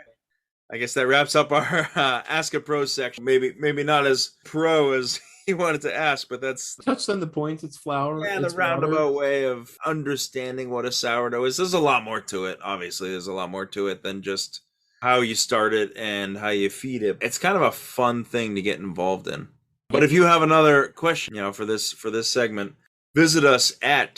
I guess that wraps up our Ask a Pro section. Maybe not as pro as he wanted to ask, but that's touched on the points. It's flour. Yeah, the roundabout way of understanding what a sourdough is. There's a lot more to it. Obviously, there's a lot more to it than just how you start it and how you feed it. It's kind of a fun thing to get involved in. But if you have another question, for this segment, visit us at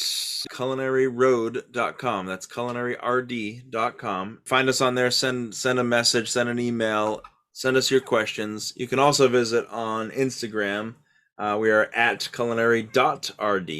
culinaryroad.com. That's culinaryrd.com. Find us on there. Send a message, send an email, send us your questions. You can also visit on Instagram. We are at culinary.rd.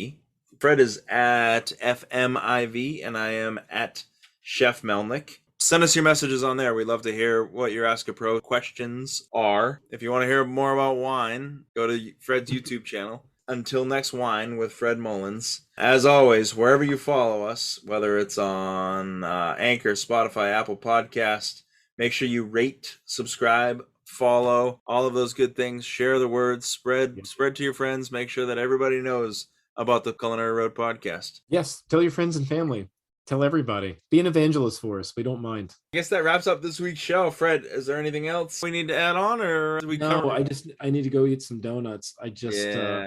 Fred is at FMIV, and I am at Chef Melnick. Send us your messages on there. We'd love to hear what your Ask a Pro questions are. If you want to hear more about wine, go to Fred's YouTube channel. Until next wine with Fred Mullins. As always, wherever you follow us, whether it's on Anchor, Spotify, Apple Podcast, make sure you rate, subscribe, follow, all of those good things. Share the word, spread to your friends. Make sure that everybody knows about the Culinary Road podcast. Yes, tell your friends and family. Tell everybody. Be an evangelist for us. We don't mind. I guess that wraps up this week's show. Fred, is there anything else we need to add on, or did we cover? I need to go eat some donuts. I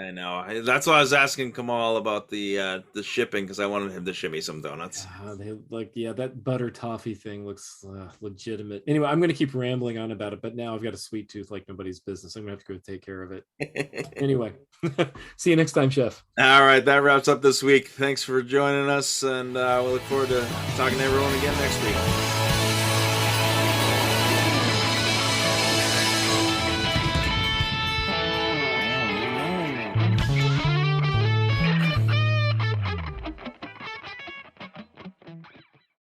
know. That's why I was asking Kamal about the shipping, because I wanted him to ship me some donuts. That butter toffee thing looks legitimate. Anyway, I'm going to keep rambling on about it, but now I've got a sweet tooth like nobody's business. I'm going to have to go take care of it. Anyway, see you next time, Chef. All right, that wraps up this week. Thanks for joining us, and we'll look forward to talking to everyone again next week.